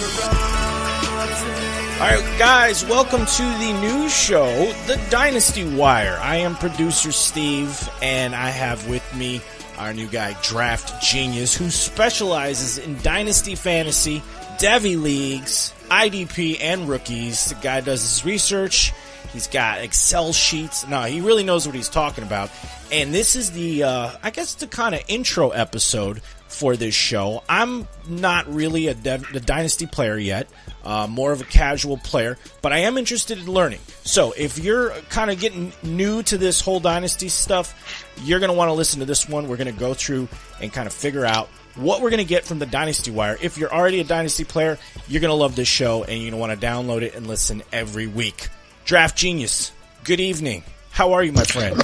All right, guys, welcome to the new show, the DynastyWire. I am producer Steve, and I have with me our new guy, DraftGenius, who specializes in Dynasty Fantasy, Devy Leagues, IDP, and rookies. The guy does his research. He's got Excel sheets. No, he really knows what he's talking about. And this is the, I guess, the kind of intro episode for this show. I'm not really a Dynasty player yet, more of a casual player, but I am interested in learning. So if you're kind of getting new to this whole Dynasty stuff, you're going to want to listen to this one. We're going to go through and kind of figure out what we're going to get from the Dynasty Wire. If you're already a Dynasty player, you're going to love this show, and you're going to want to download it and listen every week. DraftGenius, good evening. How are you, my friend?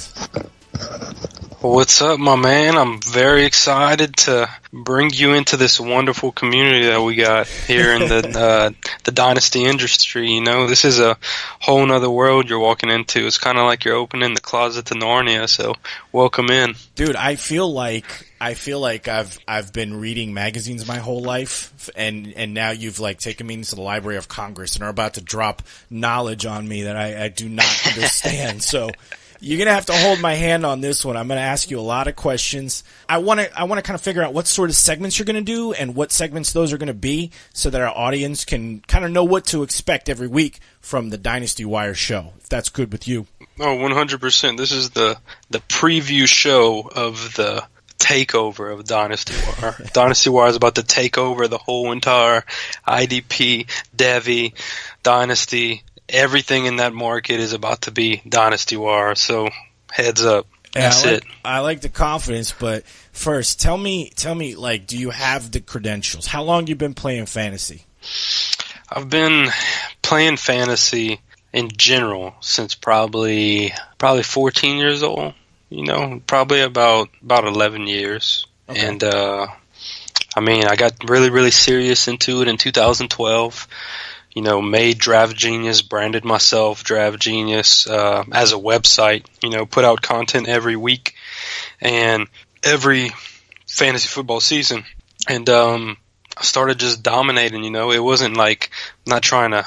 What's up, my man? I'm very excited to bring you into this wonderful community that we got here in the Dynasty industry. You know, this is a whole nother world you're walking into. It's kind of like you're opening the closet to Narnia, so welcome in. Dude, I feel like I've been reading magazines my whole life, and now you've like taken me into the Library of Congress and are about to drop knowledge on me that I do not understand. So you're going to have to hold my hand on this one. I'm going to ask you a lot of questions. I want to kind of figure out what sort of segments you're going to do and what segments those are going to be so that our audience can kind of know what to expect every week from the Dynasty Wire show, if that's good with you. Oh, 100%. This is the preview show of the takeover of Dynasty Wire. Dynasty Wire is about to take over the whole entire IDP, Devy, Dynasty. Everything in that market is about to be Dynasty Wire, so heads up. That's it. I like the confidence, but first, tell me, like, do you have the credentials? How long have you been playing fantasy? I've been playing fantasy in general since probably 14 years old. You know, probably about 11 years. Okay. And I got really, really serious into it in 2012. You know, made DraftGenius, branded myself DraftGenius as a website, you know, put out content every week and every fantasy football season. And I started just dominating, you know. It wasn't like, I'm not trying to,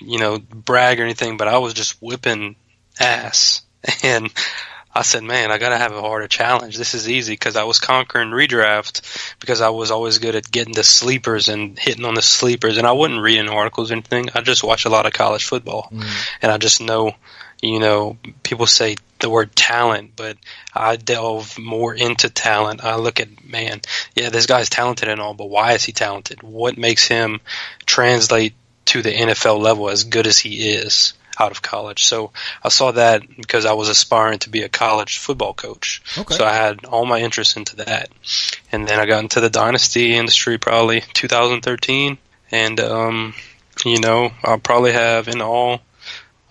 you know, brag or anything, but I was just whipping ass. And I said, man, I got to have a harder challenge. This is easy because I was conquering redraft because I was always good at getting the sleepers and hitting on the sleepers. And I wasn't reading articles or anything. I just watch a lot of college football. And I just know, you know, people say the word talent, but I delve more into talent. I look at, man, yeah, this guy's talented and all, but why is he talented? What makes him translate to the NFL level as good as he is out of college? So I saw that because I was aspiring to be a college football coach. Okay. So I had all my interest into that. And then I got into the Dynasty industry probably 2013. And, you know, I'll probably have in all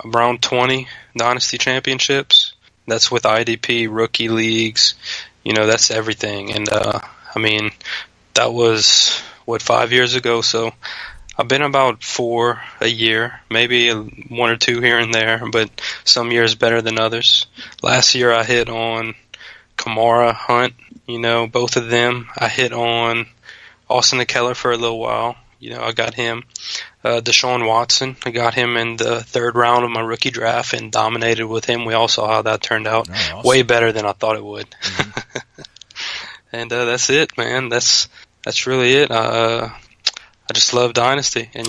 around 20 Dynasty championships. That's with IDP, rookie leagues. You know, that's everything. And, that was, 5 years ago? So I've been about 4 a year, maybe 1 or 2 here and there, but some years better than others. Last year I hit on Kamara, Hunt, you know, both of them. I hit on Austin Ekeler for a little while. You know, I got him. Deshaun Watson, I got him in the 3rd round of my rookie draft and dominated with him. We all saw how that turned out. Oh, awesome. Way better than I thought it would. Mm-hmm. And that's it, man. That's really it. I just love Dynasty, and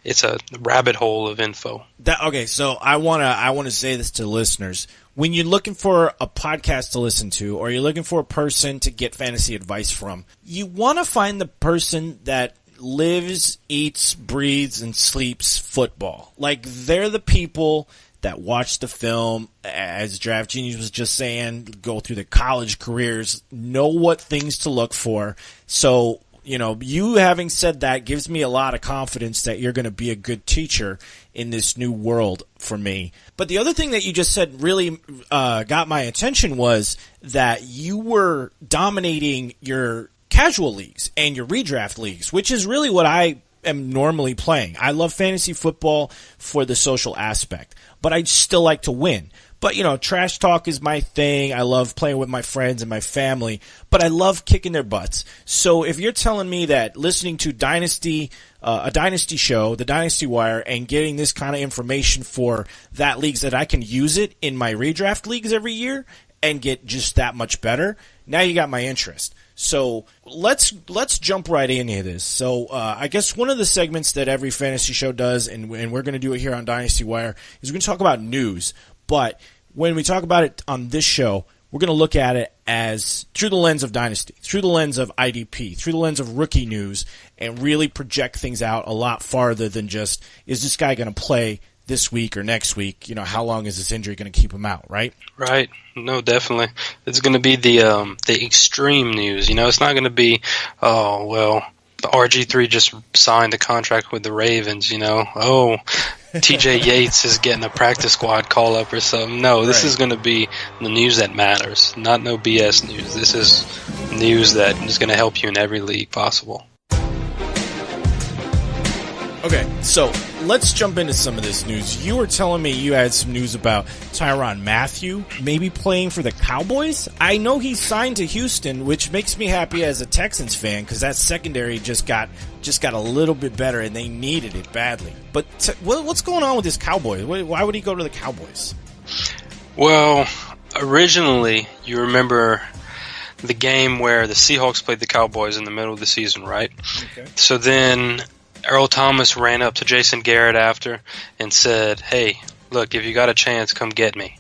it's a rabbit hole of info. Okay, so I wanna say this to listeners. When you're looking for a podcast to listen to, or you're looking for a person to get fantasy advice from, you want to find the person that lives, eats, breathes, and sleeps football. Like, they're the people that watch the film, as DraftGenius was just saying, go through the college careers, know what things to look for. So, you know, you having said that gives me a lot of confidence that you're going to be a good teacher in this new world for me. But the other thing that you just said really got my attention was that you were dominating your casual leagues and your redraft leagues, which is really what I am normally playing. I love fantasy football for the social aspect, but I still like to win. But, trash talk is my thing. I love playing with my friends and my family, but I love kicking their butts. So if you're telling me that listening to Dynasty, a Dynasty show, the DynastyWire, and getting this kind of information for that leagues that I can use it in my redraft leagues every year and get just that much better, now you got my interest. So let's jump right into this. So I guess one of the segments that every fantasy show does, and we're going to do it here on DynastyWire, is we're going to talk about news. But when we talk about it on this show, we're going to look at it as through the lens of Dynasty, through the lens of IDP, through the lens of rookie news, and really project things out a lot farther than just, is this guy going to play this week or next week? How long is this injury going to keep him out, right? Right. No, definitely. It's going to be the extreme news. It's not going to be, oh, well, the RG3 just signed a contract with the Ravens, oh, TJ Yates is getting a practice squad call up or something. No, this is going to be the news that matters, not no BS news. This is news that is going to help you in every league possible. Okay, so let's jump into some of this news. You were telling me you had some news about Tyrann Mathieu maybe playing for the Cowboys. I know he signed to Houston, which makes me happy as a Texans fan because that secondary just got a little bit better and they needed it badly. But what's going on with this Cowboys? Why would he go to the Cowboys? Well, originally, you remember the game where the Seahawks played the Cowboys in the middle of the season, right? Okay. So then Earl Thomas ran up to Jason Garrett after and said, hey, look, if you got a chance, come get me.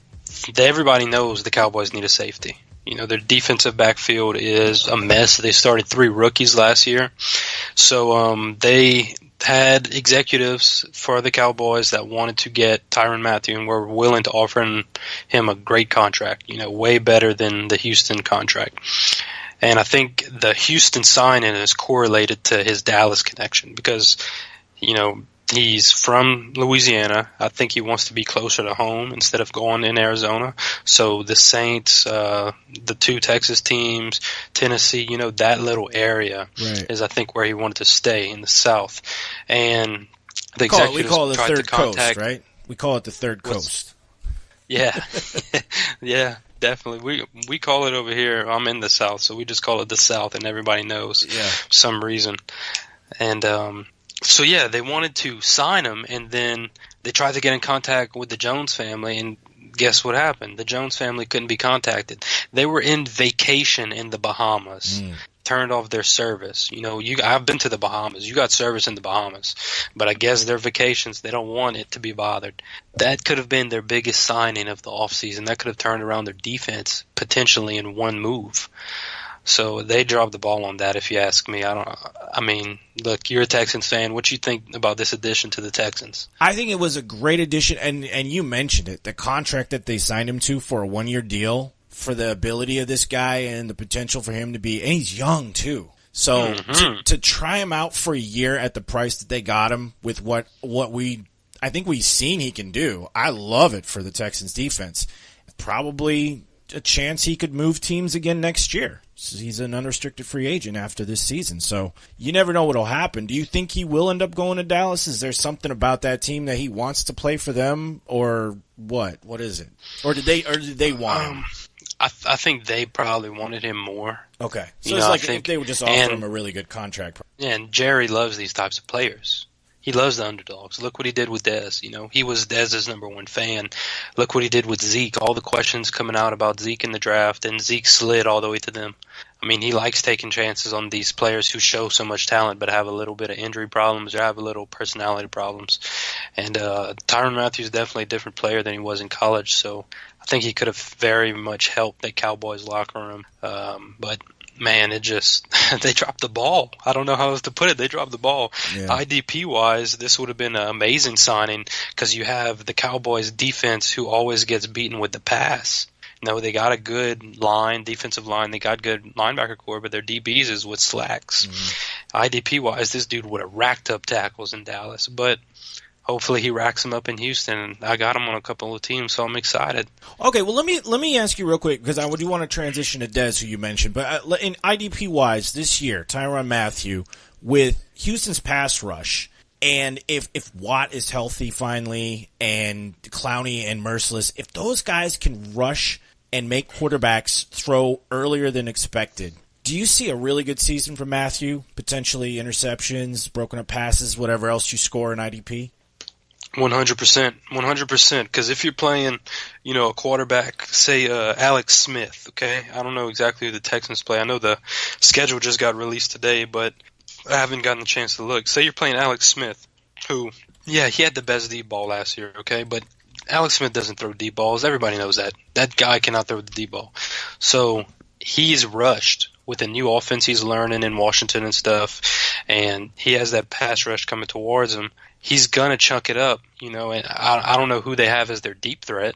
Everybody knows the Cowboys need a safety. Their defensive backfield is a mess. They started 3 rookies last year. So they had executives for the Cowboys that wanted to get Tyrann Mathieu and were willing to offer him a great contract, way better than the Houston contract. And I think the Houston signing is correlated to his Dallas connection because, he's from Louisiana. I think he wants to be closer to home instead of going in Arizona. So the Saints, the 2 Texas teams, Tennessee, that little area is, I think, where he wanted to stay in the South. And the executives we call it the tried third to contact, coast, right? We call it the third coast. Yeah. Yeah. Definitely. We call it over here, I'm in the South, so we just call it the South, and everybody knows for some reason. And so, yeah, they wanted to sign him, and then they tried to get in contact with the Jones family, and guess what happened? The Jones family couldn't be contacted. They were in vacation in the Bahamas. Turned off their service. I've been to the Bahamas. You got service in the Bahamas. But I guess their vacations, they don't want it to be bothered. That could have been their biggest signing of the offseason. That could have turned around their defense potentially in one move. So they dropped the ball on that, if you ask me. Look, you're a Texans fan. What you think about this addition to the Texans? I think it was a great addition, and you mentioned it. The contract that they signed him to for a 1-year deal, for the ability of this guy and the potential for him to be, and he's young too. So to try him out for a year at the price that they got him with what I think we've seen he can do. I love it for the Texans defense. Probably a chance he could move teams again next year. So he's an unrestricted free agent after this season. So you never know what'll happen. Do you think he will end up going to Dallas? Is there something about that team that he wants to play for them, or what? What is it? Or did they want him? I think they probably wanted him more. Okay. So it's like if they would just offer him a really good contract. Yeah, and Jerry loves these types of players. He loves the underdogs. Look what he did with Dez. He was Dez's #1 fan. Look what he did with Zeke. All the questions coming out about Zeke in the draft, and Zeke slid all the way to them. He likes taking chances on these players who show so much talent but have a little bit of injury problems or have a little personality problems. And Tyrann Mathieu is definitely a different player than he was in college, so I think he could have very much helped the Cowboys locker room. But man, they dropped the ball. I don't know how else to put it. They dropped the ball. Yeah. IDP-wise, this would have been an amazing signing because you have the Cowboys defense who always gets beaten with the pass. They got a good defensive line. They got good linebacker core, but their DBs is with slacks. IDP-wise, this dude would have racked up tackles in Dallas, but hopefully he racks them up in Houston. I got him on a couple of teams, so I'm excited. Okay, well, let me ask you real quick, because I do want to transition to Dez, who you mentioned. But in IDP-wise, this year, Tyrann Mathieu, with Houston's pass rush, And if Watt is healthy finally, and Clowney and Merciless, if those guys can rush and make quarterbacks throw earlier than expected, do you see a really good season from Matthew? Potentially interceptions, broken up passes, whatever else you score in IDP? 100%. Because if you're playing, a quarterback, say Alex Smith, okay? I don't know exactly who the Texans play. I know the schedule just got released today, but I haven't gotten a chance to look. Say you're playing Alex Smith, who, yeah, he had the best deep ball last year, okay? But Alex Smith doesn't throw deep balls. Everybody knows that. That guy cannot throw the deep ball. So he's rushed with the new offense he's learning in Washington and stuff, and he has that pass rush coming towards him. He's going to chunk it up, and I don't know who they have as their deep threat.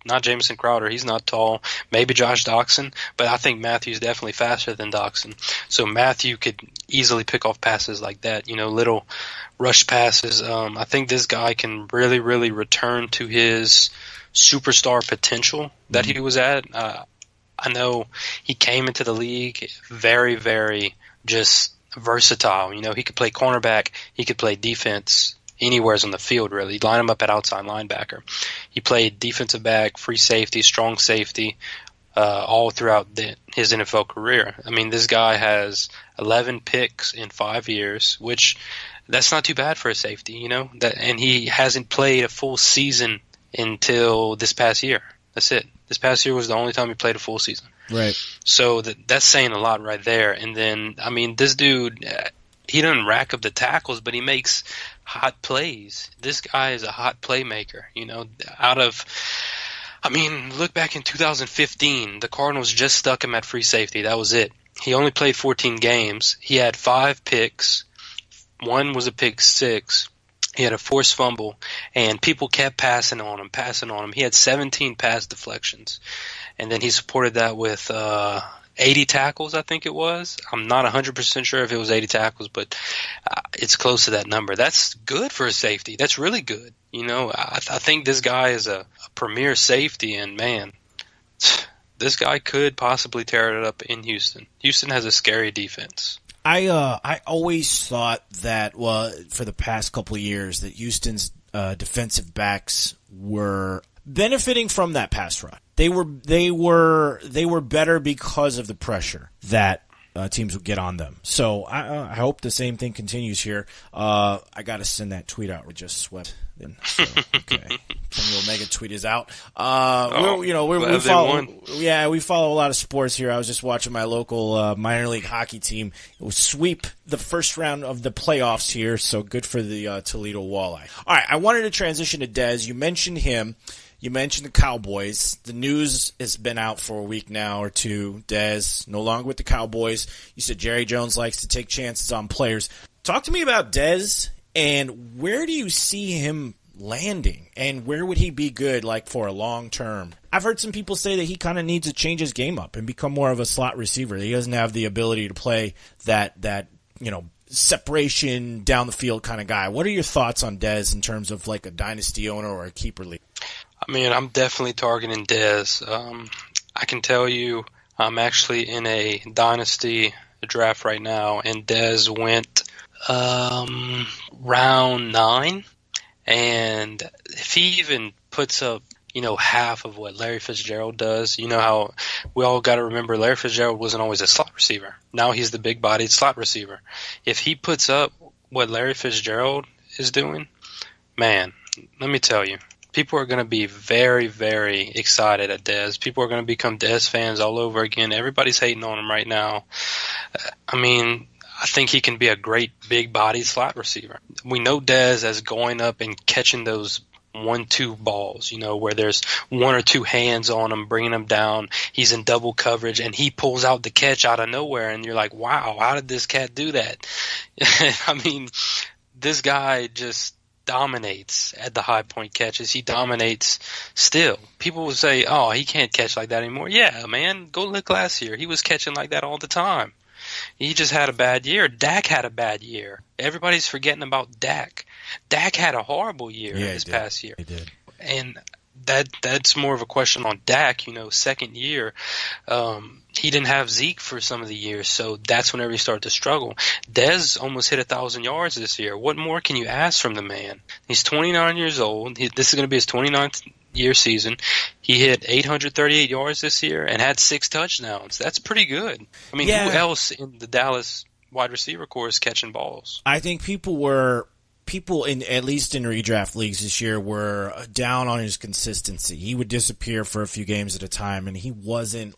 Not Jamison Crowder. He's not tall. Maybe Josh Doxson, but I think Matthew's definitely faster than Doxson. So Matthew could easily pick off passes like that, little rush passes. I think this guy can really, really return to his superstar potential that he was at. I know he came into the league very, very just versatile. He could play cornerback, he could play defense, anywhere's on the field, really. Line him up at outside linebacker. He played defensive back, free safety, strong safety, all throughout his NFL career. I mean, this guy has 11 picks in 5 years, which that's not too bad for a safety, and he hasn't played a full season until this past year. That's it. This past year was the only time he played a full season. Right. So that's saying a lot right there. And then, I mean, this dude, he doesn't rack up the tackles, but he makes hot plays. This guy is a hot playmaker, look back in 2015. The Cardinals just stuck him at free safety. That was it. He only played 14 games. He had 5 picks. 1 was a pick 6. He had a forced fumble, and people kept passing on him. He had 17 pass deflections, and then he supported that with 80 tackles, I think it was. I'm not 100% sure if it was 80 tackles, but it's close to that number. That's good for a safety. That's really good. I think this guy is a premier safety, and, man, this guy could possibly tear it up in Houston. Houston has a scary defense. I always thought that, for the past couple of years, that Houston's defensive backs were benefiting from that pass rush. They were better because of the pressure that teams would get on them. So I hope the same thing continues here. I got to send that tweet out. We just swept. So, okay. Kenny Omega tweet is out. We follow a lot of sports here. I was just watching my local minor league hockey team sweep the first round of the playoffs here. So good for the Toledo Walleye. All right, I wanted to transition to Dez. You mentioned him. You mentioned the Cowboys. The news has been out for a week now or two. Dez no longer with the Cowboys. You said Jerry Jones likes to take chances on players. Talk to me about Dez. And where do you see him landing? And where would he be good, for a long term? I've heard some people say that he kind of needs to change his game up and become more of a slot receiver. He doesn't have the ability to play that separation down the field kind of guy. What are your thoughts on Dez in terms of a dynasty owner or a keeper league? I mean, I'm definitely targeting Dez. I can tell you I'm actually in a dynasty draft right now, and Dez went round 9, and if he even puts up half of what Larry Fitzgerald does, how we all got to remember Larry Fitzgerald wasn't always a slot receiver. Now he's the big-bodied slot receiver. If he puts up what Larry Fitzgerald is doing, man, let me tell you, people are going to be very, very excited at Dez. People are going to become Dez fans all over again. Everybody's hating on him right now. I think he can be a great big-bodied slot receiver. We know Dez as going up and catching those 1-2 balls, where there's 1 or 2 hands on him, bringing him down. He's in double coverage, and he pulls out the catch out of nowhere, and you're like, wow, how did this cat do that? This guy just dominates at the high point catches. He dominates still. People will say, oh, he can't catch like that anymore. Yeah, man, go look last year. He was catching like that all the time. He just had a bad year. Dak had a bad year. Everybody's forgetting about Dak. Dak had a horrible year this past year. He did. And that's more of a question on Dak. Second year, he didn't have Zeke for some of the years, so that's whenever he started to struggle. Dez almost hit 1,000 yards this year. What more can you ask from the man? He's 29 years old. This is going to be his 29th year season. He hit 838 yards this year and had 6 touchdowns. That's pretty good. I mean, who else in the Dallas wide receiver corps is catching balls? I think people in, at least in redraft leagues this year, were down on his consistency. He would disappear for a few games at a time, and he wasn't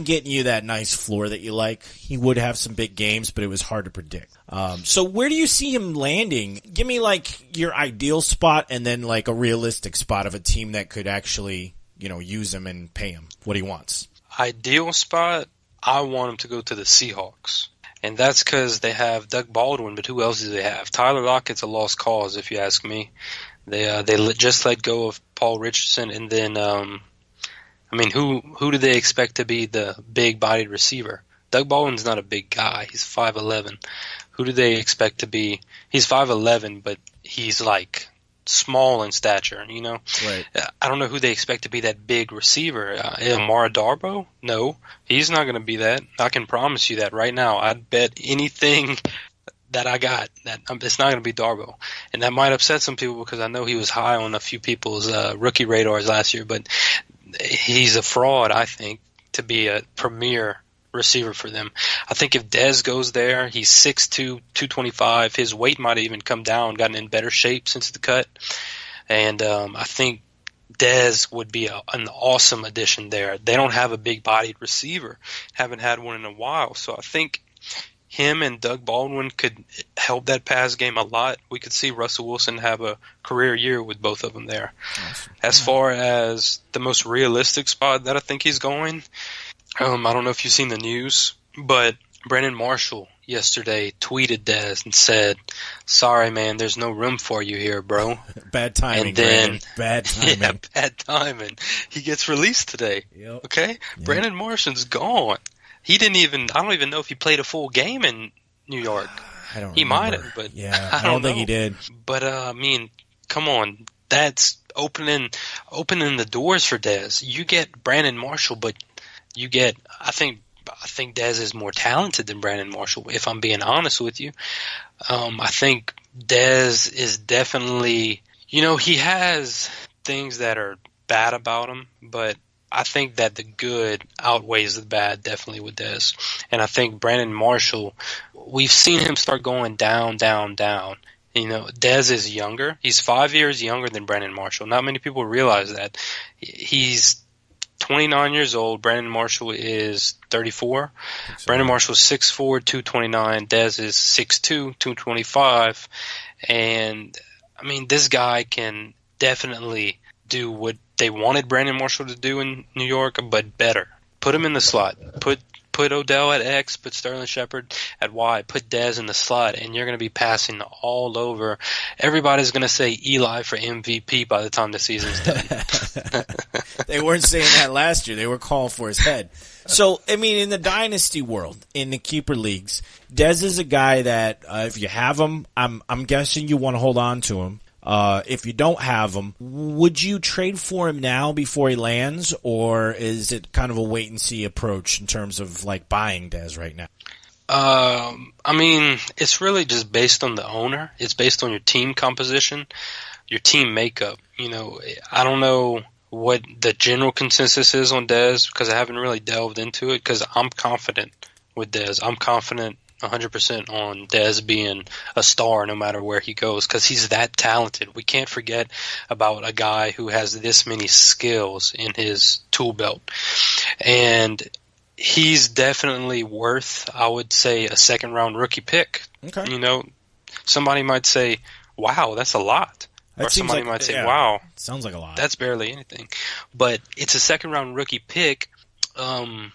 getting you that nice floor that you like. He would have some big games, but it was hard to predict. So where do you see him landing? Give me your ideal spot and then a realistic spot of a team that could actually, use him and pay him what he wants. Ideal spot, I want him to go to the Seahawks. And that's because they have Doug Baldwin, but who else do they have? Tyler Lockett's a lost cause, if you ask me. They just let go of Paul Richardson, and then who do they expect to be the big-bodied receiver? Doug Baldwin's not a big guy. He's 5'11". Who do they expect to be? He's 5'11", but he's small in stature, Right. I don't know who they expect to be that big receiver. Amara Darbo? No, he's not going to be that. I can promise you that right now. I'd bet anything that I got that it's not going to be Darbo. And that might upset some people because I know he was high on a few people's rookie radars last year, but he's a fraud, I think, to be a premier receiver for them. I think if Dez goes there, he's 6'2", 225. His weight might have even come down, gotten in better shape since the cut. And I think Dez would be an awesome addition there. They don't have a big-bodied receiver. Haven't had one in a while. So I think him and Doug Baldwin could help that pass game a lot. We could see Russell Wilson have a career year with both of them there. Awesome. As far as the most realistic spot that I think he's going, I don't know if you've seen the news, but Brandon Marshall yesterday tweeted Dez and said, "Sorry, man, there's no room for you here, bro." Bad timing, and then, bad timing. Yeah, bad timing. He gets released today. Yep. Okay? Yep. Brandon Marshall's gone. I don't even know if he played a full game in New York. I don't He remember. might have, but yeah, I don't think know. he did. But come on, that's opening the doors for Dez. You get Brandon Marshall, but you get I think Dez is more talented than Brandon Marshall, if I'm being honest with you. I think Dez is definitely, he has things that are bad about him, but I think that the good outweighs the bad definitely with Dez. And I think Brandon Marshall, we've seen him start going down, down, down. Dez is younger. He's 5 years younger than Brandon Marshall. Not many people realize that. He's 29 years old. Brandon Marshall is 34. So. Brandon Marshall is 6'4", 229. Dez is 6'2", 225. And, this guy can definitely do what they wanted Brandon Marshall to do in New York, but better. Put him in the slot. Put Odell at X, put Sterling Shepard at Y, put Dez in the slot, and you're going to be passing all over. Everybody's going to say Eli for MVP by the time the season's done. They weren't saying that last year. They were calling for his head. So, in the dynasty world, in the keeper leagues, Dez is a guy that if you have him, I'm guessing you want to hold on to him. If you don't have him, would you trade for him now before he lands, or is it kind of a wait-and-see approach in terms of buying Dez right now? It's really just based on the owner. It's based on your team composition, your team makeup. I don't know what the general consensus is on Dez because I haven't really delved into it because I'm confident with Dez. I'm confident 100% on Dez being a star no matter where he goes because he's that talented. We can't forget about a guy who has this many skills in his tool belt. And he's definitely worth, I would say, a second-round rookie pick. Okay. Somebody might say, wow, that's a lot. Or somebody might say, wow. Sounds like a lot. That's barely anything. But it's a second-round rookie pick. I'd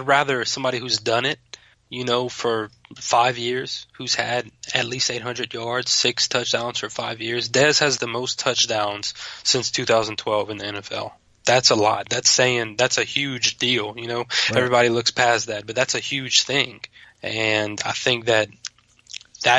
rather somebody who's done it, for 5 years, who's had at least 800 yards, 6 touchdowns for 5 years. Dez has the most touchdowns since 2012 in the NFL. That's a lot. That's a huge deal, Right. Everybody looks past that, but that's a huge thing. And I think that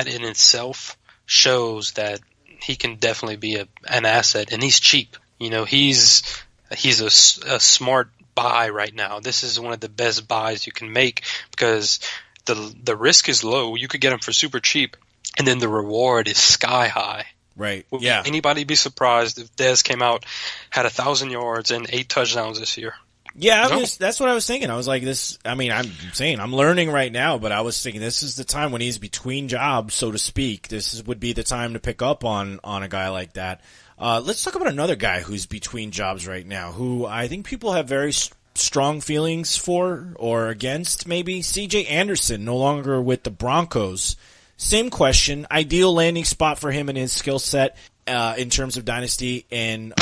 in itself shows that he can definitely be an asset, and he's cheap. You know, he's a smart buy right now. This is one of the best buys you can make because the risk is low. You could get him for super cheap, and then the reward is sky high. Right. Would Yeah. anybody be surprised if Dez came out, had 1,000 yards and 8 touchdowns this year? Yeah, that's what I was thinking. I was like, I'm learning right now, but I was thinking this is the time when he's between jobs, so to speak. Would be the time to pick up on a guy like that. Let's talk about another guy who's between jobs right now, who I think people have very strong feelings for or against, maybe. C.J. Anderson, no longer with the Broncos. Same question, ideal landing spot for him and his skill set in terms of dynasty, and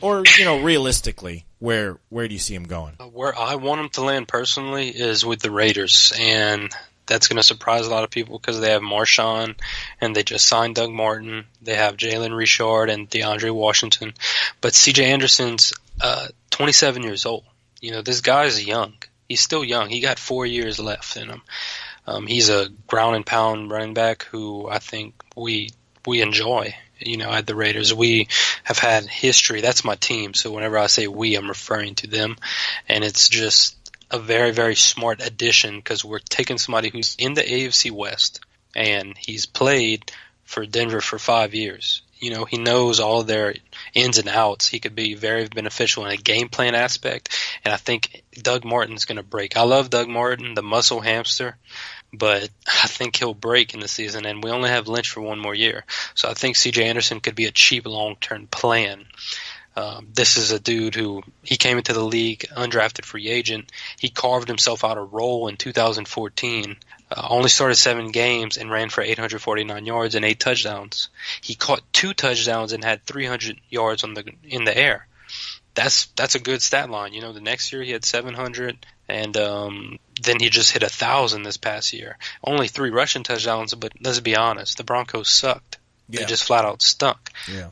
or realistically, where do you see him going? Where I want him to land personally is with the Raiders, and that's going to surprise a lot of people because they have Marshawn, and they just signed Doug Martin. They have Jalen Richard and DeAndre Washington. But C.J. Anderson's 27 years old. You know, this guy's young. He's still young. He got 4 years left in him. He's a ground and pound running back who I think we enjoy. You know, at the Raiders, we have had history. That's my team. So whenever I say we, I'm referring to them. And it's just a very, very smart addition because we're taking somebody who's in the AFC West, and he's played for Denver for 5 years. You know, he knows all their ins and outs. He could be very beneficial in a game plan aspect, and I think Doug Martin's going to break. I love Doug Martin, the muscle hamster, but I think he'll break in the season, and we only have Lynch for 1 more year. So I think C.J. Anderson could be a cheap long-term plan. This is a dude who he came into the league, undrafted free agent. He carved himself out a role in 2014. Only started 7 games and ran for 849 yards and 8 touchdowns. He caught 2 touchdowns and had 300 yards in the air. That's a good stat line. You know, the next year he had 700, and then he just hit 1,000 this past year. Only 3 rushing touchdowns, but let's be honest, the Broncos sucked. Yeah. They just flat out stunk. Yeah.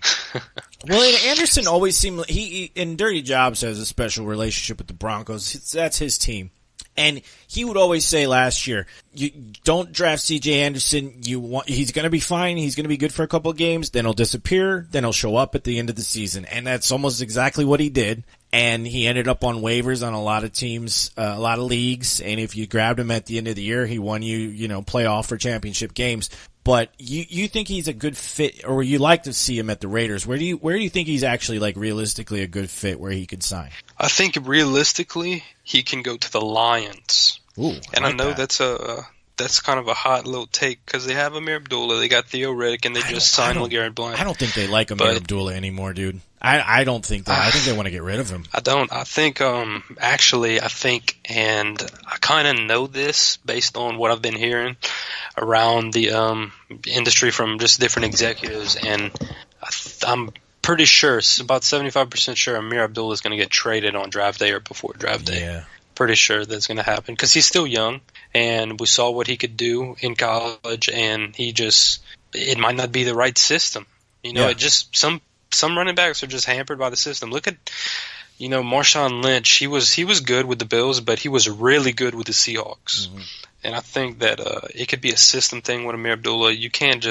Well, and Anderson always seemed he in Dirty Jobs has a special relationship with the Broncos. That's his team. And he would always say last year, you don't draft C.J. Anderson. He's going to be fine. He's going to be good for a couple of games. Then he'll disappear. Then he'll show up at the end of the season. And that's almost exactly what he did. And he ended up on waivers on a lot of teams, a lot of leagues. And if you grabbed him at the end of the year, he won playoff or championship games. But you think he's a good fit, or you like to see him at the Raiders? Where do you think he's actually realistically a good fit where he could sign? I think realistically he can go to the Lions. Ooh, I know that's kind of a hot little take because they have Amir Abdullah, they got Theo Riddick, and they just signed LeGarrette Blount. I don't think they like Amir Abdullah anymore, dude. I don't think that. I think they want to get rid of him. I don't. I think and I kind of know this based on what I've been hearing around the industry from just different executives, and I'm pretty sure, about 75% sure, Amir Abdullah is going to get traded on draft day or before draft day. Yeah. Pretty sure that's going to happen because he's still young, and we saw what he could do in college, and it might not be the right system. You know, It just some running backs are just hampered by the system. Look at, Marshawn Lynch. He was good with the Bills, but he was really good with the Seahawks. Mm-hmm. And I think that it could be a system thing with Amir Abdullah. You can't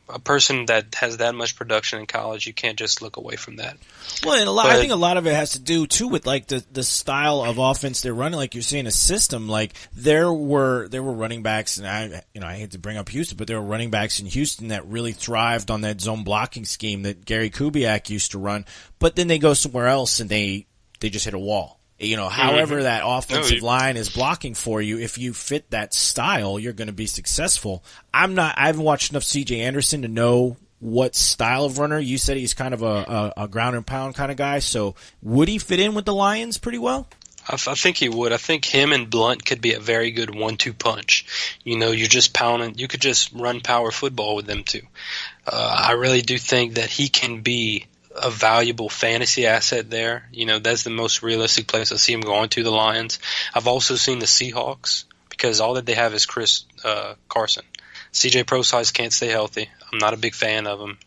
a person that has that much production in college, you can't just look away from that. Well, and I think a lot of it has to do too with the style of offense they're running. Like you're saying, a system. Like there were running backs, and I hate to bring up Houston, but there were running backs in Houston that really thrived on that zone blocking scheme that Gary Kubiak used to run. But then they go somewhere else and they just hit a wall. However that offensive line is blocking for you, if you fit that style, you're going to be successful. I haven't watched enough C.J. Anderson to know what style of runner. You said he's kind of a ground and pound kind of guy. So would he fit in with the Lions pretty well? I think he would. I think him and Blunt could be a very good 1-2 punch. You're just pounding. You could just run power football with them too. I really do think that he can be a valuable fantasy asset there. That's the most realistic place I see him going to, the Lions. I've also seen the Seahawks because all that they have is Chris Carson. CJ Prosise can't stay healthy. I'm not a big fan of him.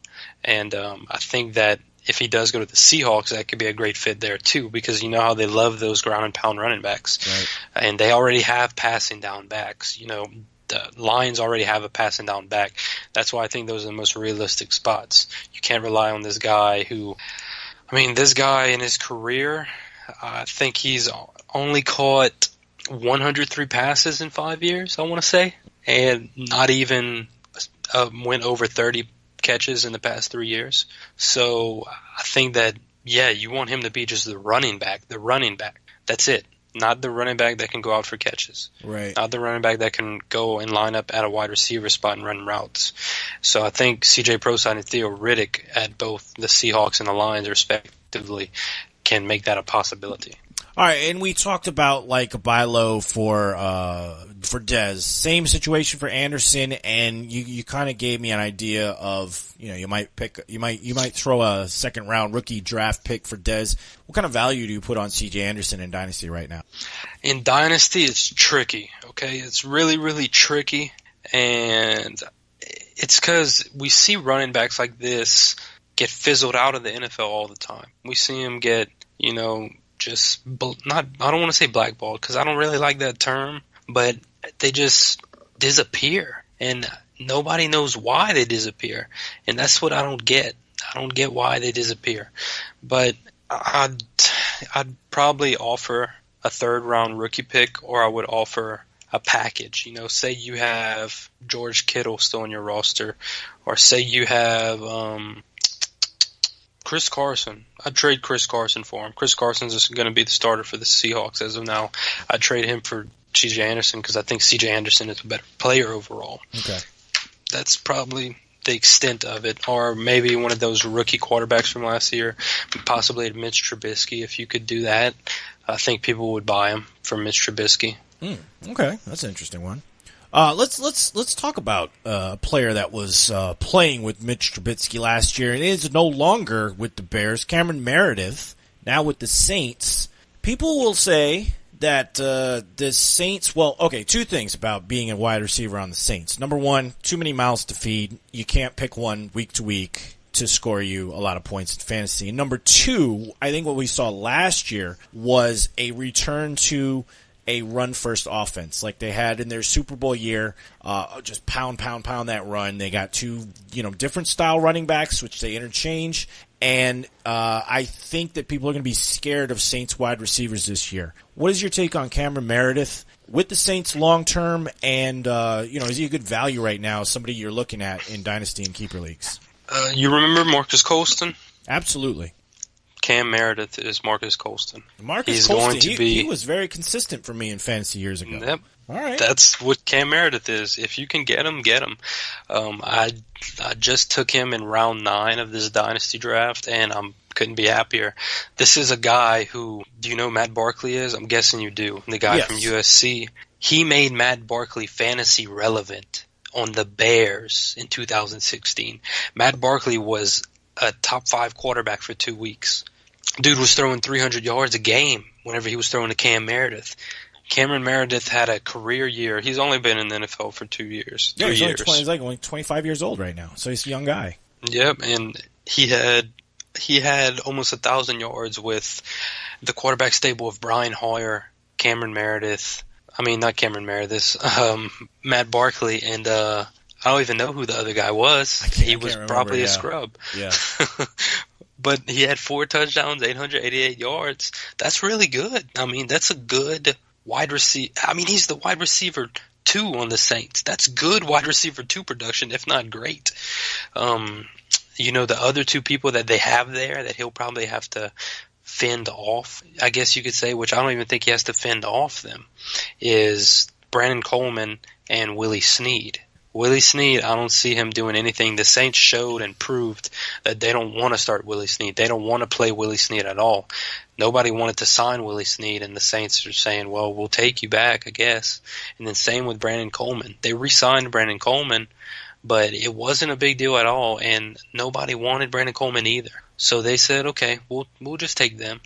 And I think that if he does go to the Seahawks, that could be a great fit there too, because you know how they love those ground and pound running backs. Right. And they already have passing down backs. the Lions already have a passing down back. That's why I think those are the most realistic spots. You can't rely on this guy who, this guy in his career, I think he's only caught 103 passes in 5 years, I want to say, and not even went over 30 catches in the past 3 years. So I think that, you want him to be just the running back. That's it. Not the running back that can go out for catches. Right. Not the running back that can go and line up at a wide receiver spot and run routes. So I think C.J. Proside and Theo Riddick at both the Seahawks and the Lions, respectively, can make that a possibility. All right, and we talked about like a buy low for Dez. Same situation for Anderson, and you kind of gave me an idea of, you might throw a second round rookie draft pick for Dez. What kind of value do you put on C.J. Anderson in Dynasty right now? In Dynasty, it's tricky. Okay, it's really, really tricky, and it's because we see running backs like this get fizzled out of the NFL all the time. We see them get, I don't want to say blackballed because I don't really like that term, but they just disappear, and nobody knows why they disappear, and that's what I don't get. I don't get why they disappear, but I'd probably offer a third-round rookie pick, or I would offer a package. Say you have George Kittle still on your roster, or say you have Chris Carson. I'd trade Chris Carson for him. Chris Carson's just going to be the starter for the Seahawks as of now. I'd trade him for C.J. Anderson because I think C.J. Anderson is a better player overall. Okay. That's probably the extent of it. Or maybe one of those rookie quarterbacks from last year, possibly Mitch Trubisky. If you could do that, I think people would buy him for Mitch Trubisky. Okay, that's an interesting one. Let's talk about a player that was playing with Mitch Trubisky last year and is no longer with the Bears. Cameron Meredith, now with the Saints. People will say that the Saints. Well, okay, two things about being a wide receiver on the Saints. Number one, too many mouths to feed. You can't pick one week to week to score you a lot of points in fantasy. And number two, I think what we saw last year was a return to a run-first offense like they had in their Super Bowl year. Just pound that run. They got two, different style running backs, which they interchange. And I think that people are going to be scared of Saints wide receivers this year. What is your take on Cameron Meredith with the Saints long-term? And, is he a good value right now, somebody you're looking at in Dynasty and Keeper Leagues? You remember Marcus Colston? Absolutely. Cam Meredith is Marcus Colston. He's Colston, going to he was very consistent for me in fantasy years ago. Yep. All right. That's what Cam Meredith is. If you can get him, get him. I just took him in round 9 of this Dynasty draft, and I couldn't be happier. This is a guy who, do you know who Matt Barkley is? I'm guessing you do. The guy from USC. He made Matt Barkley fantasy relevant on the Bears in 2016. Matt Barkley was a top 5 quarterback for 2 weeks. Dude was throwing 300 yards a game whenever he was throwing to Cam Meredith. Cameron Meredith had a career year. He's only been in the NFL for 2 years. Yeah, he's only 25 years old right now, so he's a young guy. Yep, and he had almost 1,000 yards with the quarterback stable of Brian Hoyer, Cameron Meredith. Not Cameron Meredith, Matt Barkley, and I don't even know who the other guy was. He was probably a scrub. Yeah. But he had 4 touchdowns, 888 yards. That's really good. That's a good wide receiver. He's the wide receiver 2 on the Saints. That's good wide receiver 2 production, if not great. The other 2 people that they have there that he'll probably have to fend off, I guess you could say, which I don't even think he has to fend off them, is Brandon Coleman and Willie Snead. Willie Snead, I don't see him doing anything. The Saints showed and proved that they don't want to start Willie Snead. They don't want to play Willie Snead at all. Nobody wanted to sign Willie Snead, and the Saints are saying, well, we'll take you back, I guess. And then same with Brandon Coleman. They re-signed Brandon Coleman, but it wasn't a big deal at all, and nobody wanted Brandon Coleman either. So they said, okay, we'll just take them.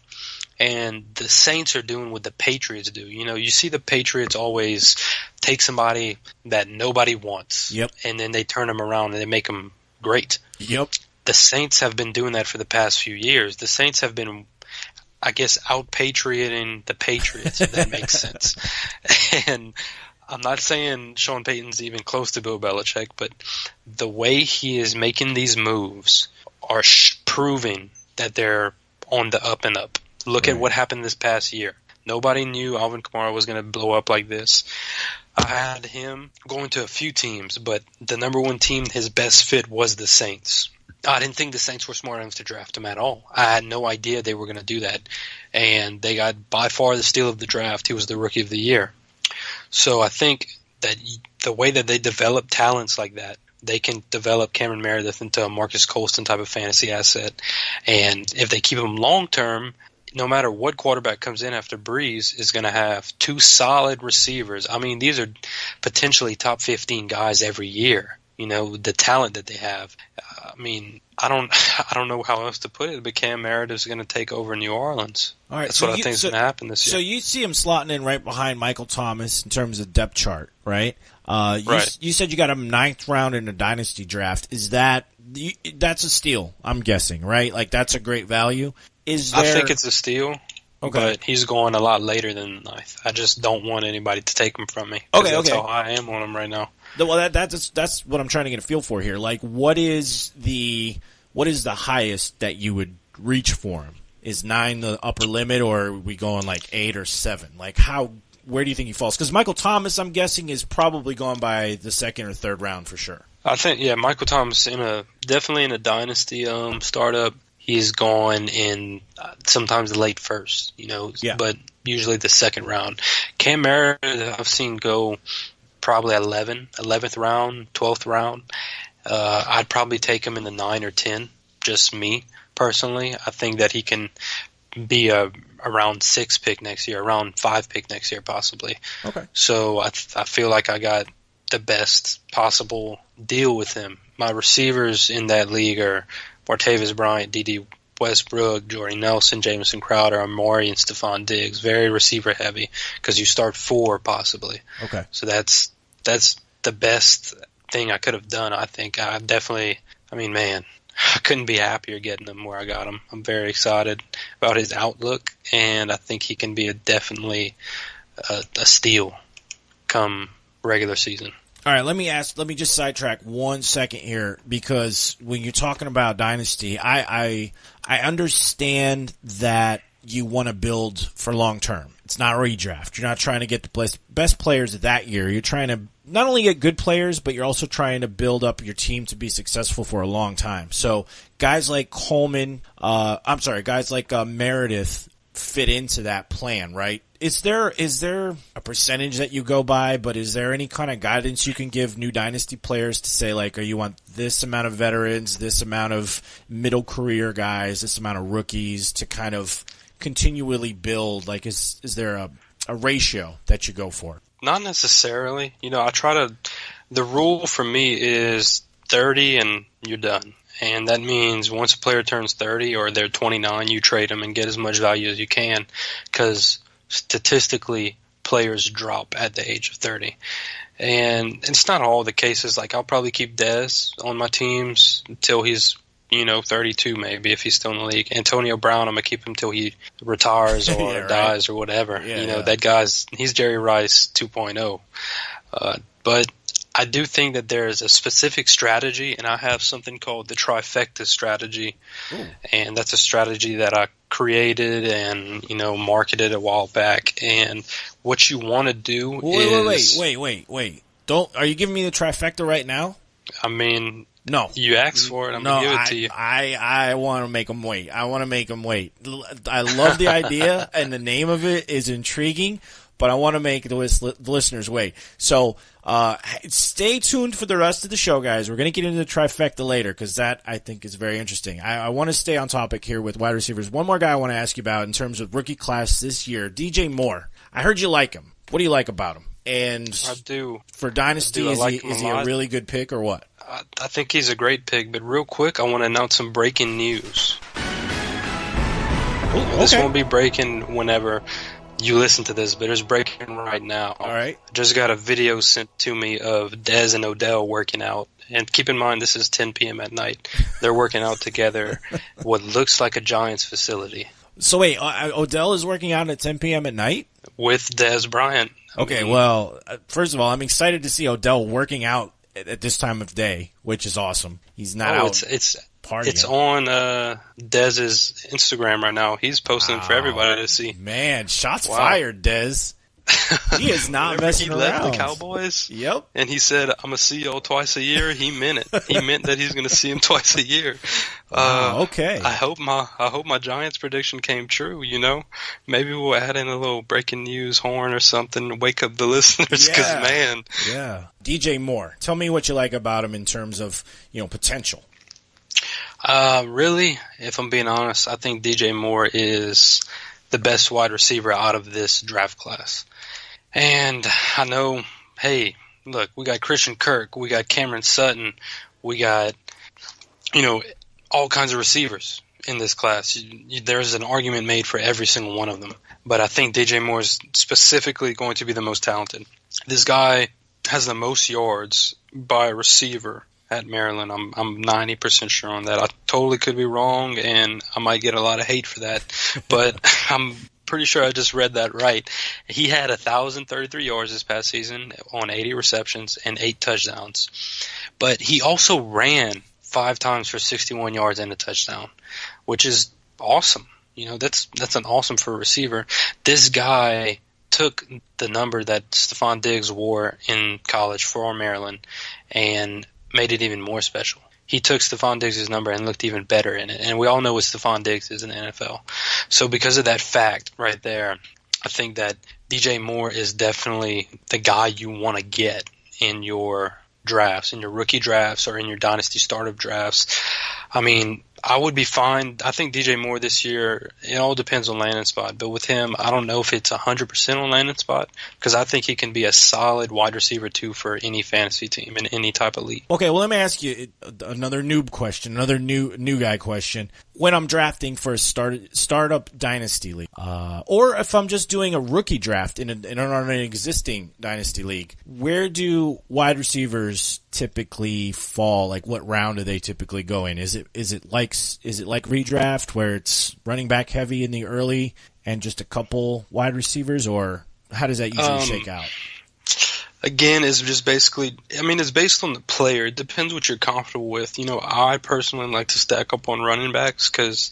And the Saints are doing what the Patriots do. You see the Patriots always take somebody that nobody wants. Yep. And then they turn them around and they make them great. Yep. The Saints have been doing that for the past few years. The Saints have been, I guess, out-patrioting the Patriots, if that makes sense. And I'm not saying Sean Payton's even close to Bill Belichick, but the way he is making these moves are proving that they're on the up and up. Look at what happened this past year. Nobody knew Alvin Kamara was going to blow up like this. I had him going to a few teams, but the number one team, his best fit was the Saints. I didn't think the Saints were smart enough to draft him at all. I had no idea they were going to do that. And they got by far the steal of the draft. He was the Rookie of the Year. So I think that the way that they develop talents like that, they can develop Cameron Meredith into a Marcus Colston type of fantasy asset. And if they keep him long-term, no matter what quarterback comes in after Breeze, is going to have two solid receivers. I mean, these are potentially top 15 guys every year. You know, the talent that they have. I mean, I don't know how else to put it, but Cam Meredith's going to take over New Orleans. All right, that's what I think is going to happen this year. So you see him slotting in right behind Michael Thomas in terms of depth chart, right? You said you got him 9th round in a dynasty draft. Is that's a steal? I'm guessing, right? Like that's a great value. I think it's a steal. Okay. But he's going a lot later than the 9th. I just don't want anybody to take him from me. That's how I am on him right now. Well, that's what I'm trying to get a feel for here. Like, what is the highest that you would reach for him? Is 9 the upper limit, or are we going like 8 or 7? Like, where do you think he falls? Because Michael Thomas, I'm guessing, is probably going by the 2nd or 3rd round for sure. I think, Michael Thomas definitely in a dynasty startup. He's going in sometimes the late 1st, but usually the 2nd round. Cam Meredith, I've seen go probably 11th round, 12th round. I'd probably take him in the 9 or 10, just me personally. I think that he can be a around 6 pick next year, around 5 pick next year possibly. Okay. So I feel like I got the best possible deal with him. My receivers in that league are Martavis Bryant, D.D. Westbrook, Jordy Nelson, Jamison Crowder, Amari, and Stephon Diggs. Very receiver heavy because you start 4 possibly. Okay. So that's the best thing I could have done. I think I couldn't be happier getting him where I got him. I'm very excited about his outlook, and I think he can be definitely a steal come regular season. All right, let me just sidetrack 1 second here, because when you're talking about Dynasty, I understand that you want to build for long term. It's not redraft. You're not trying to get the best players of that year. You're trying to not only get good players, but you're also trying to build up your team to be successful for a long time. So guys like Meredith fit into that plan, right? Is there a percentage that you go by, but is there any kind of guidance you can give new Dynasty players to say, like, you want this amount of veterans, this amount of middle career guys, this amount of rookies to kind of continually build? Like, is there a ratio that you go for? Not necessarily. The rule for me is 30 and you're done. And that means once a player turns 30 or they're 29, you trade them and get as much value as you can, because statistically players drop at the age of 30. And it's not all the cases. Like, I'll probably keep Dez on my teams until he's 32 maybe, if he's still in the league. Antonio Brown, I'm going to keep him until he retires or dies or whatever. That he's Jerry Rice 2.0. But I do think that there is a specific strategy, and I have something called the Trifecta strategy. Ooh. And that's a strategy that I created and, marketed a while back. And what you want to do is... Wait. Are you giving me the Trifecta right now? I mean... No. You asked for it. I'm going to give it to you. I want to make them wait. I love the idea, and the name of it is intriguing, but I want to make the listeners wait. So stay tuned for the rest of the show, guys. We're going to get into the Trifecta later, because that, I think, is very interesting. I want to stay on topic here with wide receivers. One more guy I want to ask you about in terms of rookie class this year, DJ Moore. I heard you like him. What do you like about him? And I do. For Dynasty, is he a really good pick or what? I think he's a great pick, but real quick, I want to announce some breaking news. Ooh, okay. This won't be breaking whenever you listen to this, but it's breaking right now. All right. I just got a video sent to me of Dez and Odell working out. And keep in mind, this is 10 p.m. at night. They're working out together what looks like a Giants facility. So wait, Odell is working out at 10 p.m. at night? With Dez Bryant. Okay, well, first of all, I'm excited to see Odell working out at this time of day, which is awesome. He's not out partying. It's on Dez's Instagram right now. He's posting for everybody to see. Man, shots fired, Dez. He is not messing around. He left the Cowboys. Yep. And he said, "I'm gonna see y'all twice a year." He meant it. He meant that he's gonna see him twice a year. Okay. I hope my Giants prediction came true. Maybe we'll add in a little breaking news horn or something to wake up the listeners. Because man, DJ Moore. Tell me what you like about him in terms of potential. Really, if I'm being honest, I think DJ Moore is the best wide receiver out of this draft class. And I know, hey, look, we got Christian Kirk, we got Cameron Sutton, we got, all kinds of receivers in this class. There's an argument made for every single one of them. But I think DJ Moore is specifically going to be the most talented. This guy has the most yards by a receiver at Maryland. I'm 90% sure on that. I totally could be wrong, and I might get a lot of hate for that. But I'm pretty sure I just read that right. He had 1,033 yards this past season on 80 receptions and 8 touchdowns. But he also ran 5 times for 61 yards and a touchdown, which is awesome. That's an awesome for a receiver. This guy took the number that Stephon Diggs wore in college for Maryland and made it even more special. He took Stephon Diggs' number and looked even better in it. And we all know what Stephon Diggs is in the NFL. So because of that fact right there, I think that DJ Moore is definitely the guy you want to get in your drafts, in your rookie drafts or in your dynasty startup drafts. I mean, I would be fine. I think DJ Moore this year, it all depends on landing spot. But with him, I don't know if it's 100% on landing spot because I think he can be a solid wide receiver too for any fantasy team in any type of league. Okay, well, let me ask you another noob question, another new guy question. When I'm drafting for a startup dynasty league, or if I'm just doing a rookie draft in an existing dynasty league, where do wide receivers typically fall? Like, what round do they typically go in? Is it like redraft where it's running back heavy in the early and just a couple wide receivers, or how does that usually shake out? Again, it's just basically, it's based on the player. It depends what you're comfortable with. I personally like to stack up on running backs because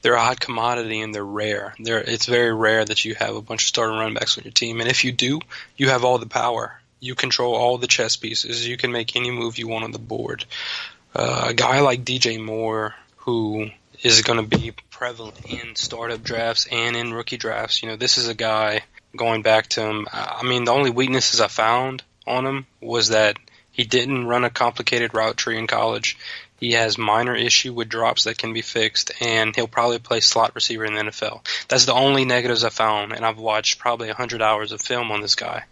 they're a hot commodity and they're rare. It's very rare that you have a bunch of starting running backs on your team. And if you do, you have all the power. You control all the chess pieces. You can make any move you want on the board. A guy like DJ Moore, who is going to be prevalent in startup drafts and in rookie drafts, this is a guy, going back to him, the only weaknesses I found on him was that he didn't run a complicated route tree in college. He has minor issue with drops that can be fixed, and he'll probably play slot receiver in the NFL. That's the only negatives I found, and I've watched probably 100 hours of film on this guy,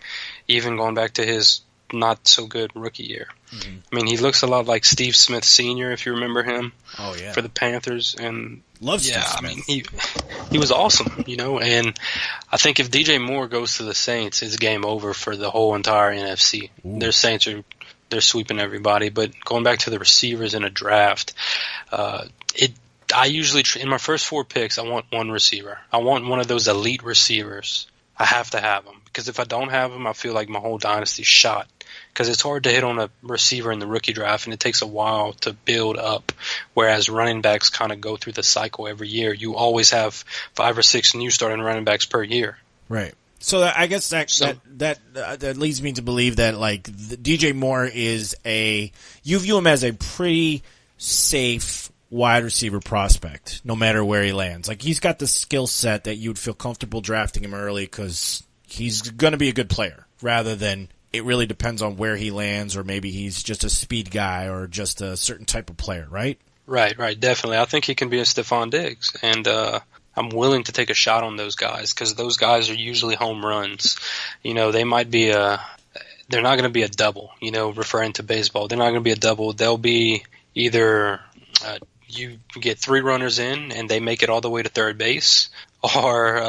even going back to his not-so-good rookie year. Mm-hmm. He looks a lot like Steve Smith Sr., if you remember him. Oh, yeah. For the Panthers. And love Steve Smith. He was awesome, and I think if DJ Moore goes to the Saints, it's game over for the whole entire NFC. Ooh. Their Saints they're sweeping everybody. But going back to the receivers in a draft, I usually, in my first 4 picks, I want one receiver. I want one of those elite receivers. I have to have them. Because if I don't have them, I feel like my whole dynasty's shot. Because it's hard to hit on a receiver in the rookie draft, and it takes a while to build up. Whereas running backs kind of go through the cycle every year. You always have 5 or 6 new starting running backs per year. Right. So I guess that leads me to believe that DJ Moore is you view him as a pretty safe wide receiver prospect, no matter where he lands. Like, he's got the skill set that you'd feel comfortable drafting him early because he's going to be a good player, rather than it really depends on where he lands, or maybe he's just a speed guy or just a certain type of player, right? Right, definitely. I think he can be a Stephon Diggs, and I'm willing to take a shot on those guys because those guys are usually home runs. They might be they're not going to be a double, referring to baseball. They're not going to be a double. They'll be either you get 3 runners in and they make it all the way to third base, or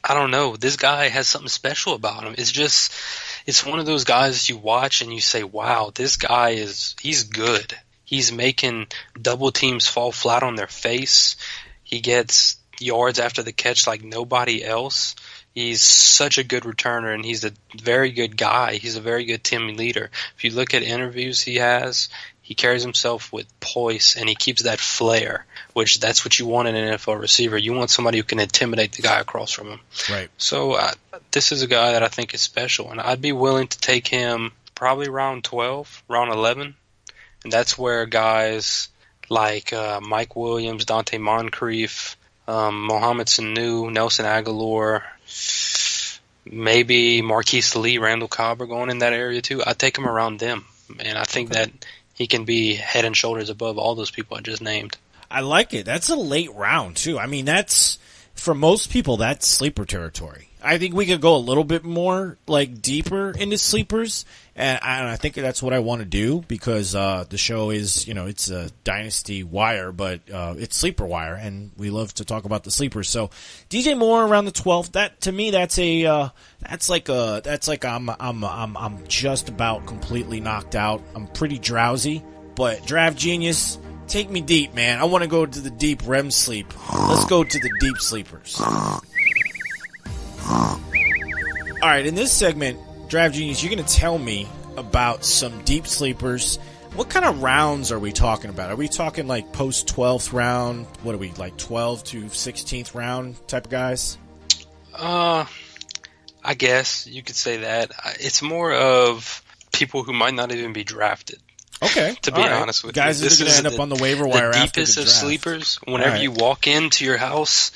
I don't know. This guy has something special about him. It's one of those guys that you watch and you say, wow, this guy he's good. He's making double teams fall flat on their face. He gets yards after the catch like nobody else. He's such a good returner, and he's a very good guy. He's a very good team leader. If you look at interviews he carries himself with poise, and he keeps that flair, which that's what you want in an NFL receiver. You want somebody who can intimidate the guy across from him. Right. So this is a guy that I think is special, and I'd be willing to take him probably round 12, round 11, and that's where guys like Mike Williams, Dante Moncrief, Mohamed Sanu, Nelson Aguilar, maybe Marquise Lee, Randall Cobb are going in that area too. I'd take him around them, and I think that he can be head and shoulders above all those people I just named. I like it. That's a late round, too. I mean, that's, for most people, that's sleeper territory. I think we could go a little bit more, deeper into sleepers, and I think that's what I want to do, because the show is, it's a Dynasty Wire, but it's SleeperWire, and we love to talk about the sleepers. So DJ Moore around the 12th, that to me, that's like I'm just about completely knocked out. I'm pretty drowsy, but DraftGenius, take me deep, man. I want to go to the deep REM sleep. Let's go to the deep sleepers. All right, in this segment, DraftGenius, you're going to tell me about some deep sleepers. What kind of rounds are we talking about? Are we talking like post 12th round? What are we, like 12th to 16th round type of guys? I guess you could say that. It's more of people who might not even be drafted. Okay. To be honest with guys you. Guys are going to end up on the waiver wire after the draft. The deepest of sleepers, whenever you walk into your house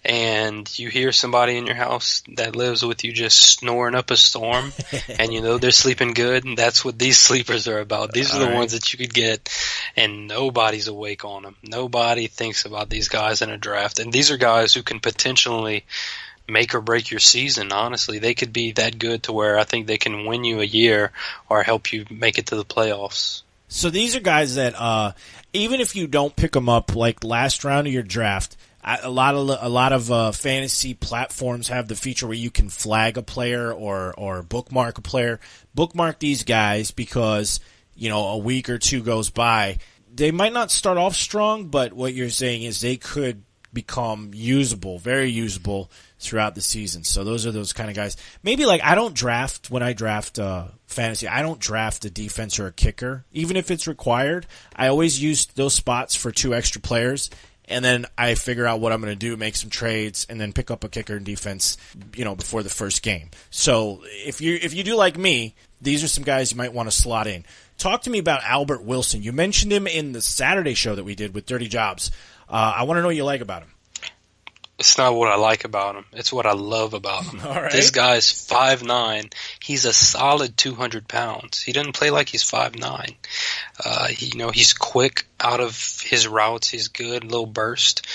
and you hear somebody in your house that lives with you just snoring up a storm and you know they're sleeping good, and that's what these sleepers are about. These are the ones that you could get and nobody's awake on them. Nobody thinks about these guys in a draft, and these are guys who can potentially make or break your season. Honestly, they could be that good to where I think they can win you a year or help you make it to the playoffs. So these are guys that even if you don't pick them up like last round of your draft, a lot of fantasy platforms have the feature where you can flag a player or bookmark a player. Bookmark these guys because a week or two goes by. They might not start off strong, but what you're saying is they could become usable, very usable throughout the season. So those are those kind of guys. Maybe when I draft fantasy, I don't draft a defense or a kicker, even if it's required. I always use those spots for 2 extra players, and then I figure out what I'm going to do, make some trades, and then pick up a kicker and defense, before the first game. So if you do like me, these are some guys you might want to slot in. Talk to me about Albert Wilson. You mentioned him in the Saturday show that we did with Dirty Jobs. I want to know what you like about him. It's not what I like about him. It's what I love about him. All right. This guy's 5'9". He's a solid 200 pounds. He doesn't play like he's 5'9". He's quick out of his routes. He's good, little burst.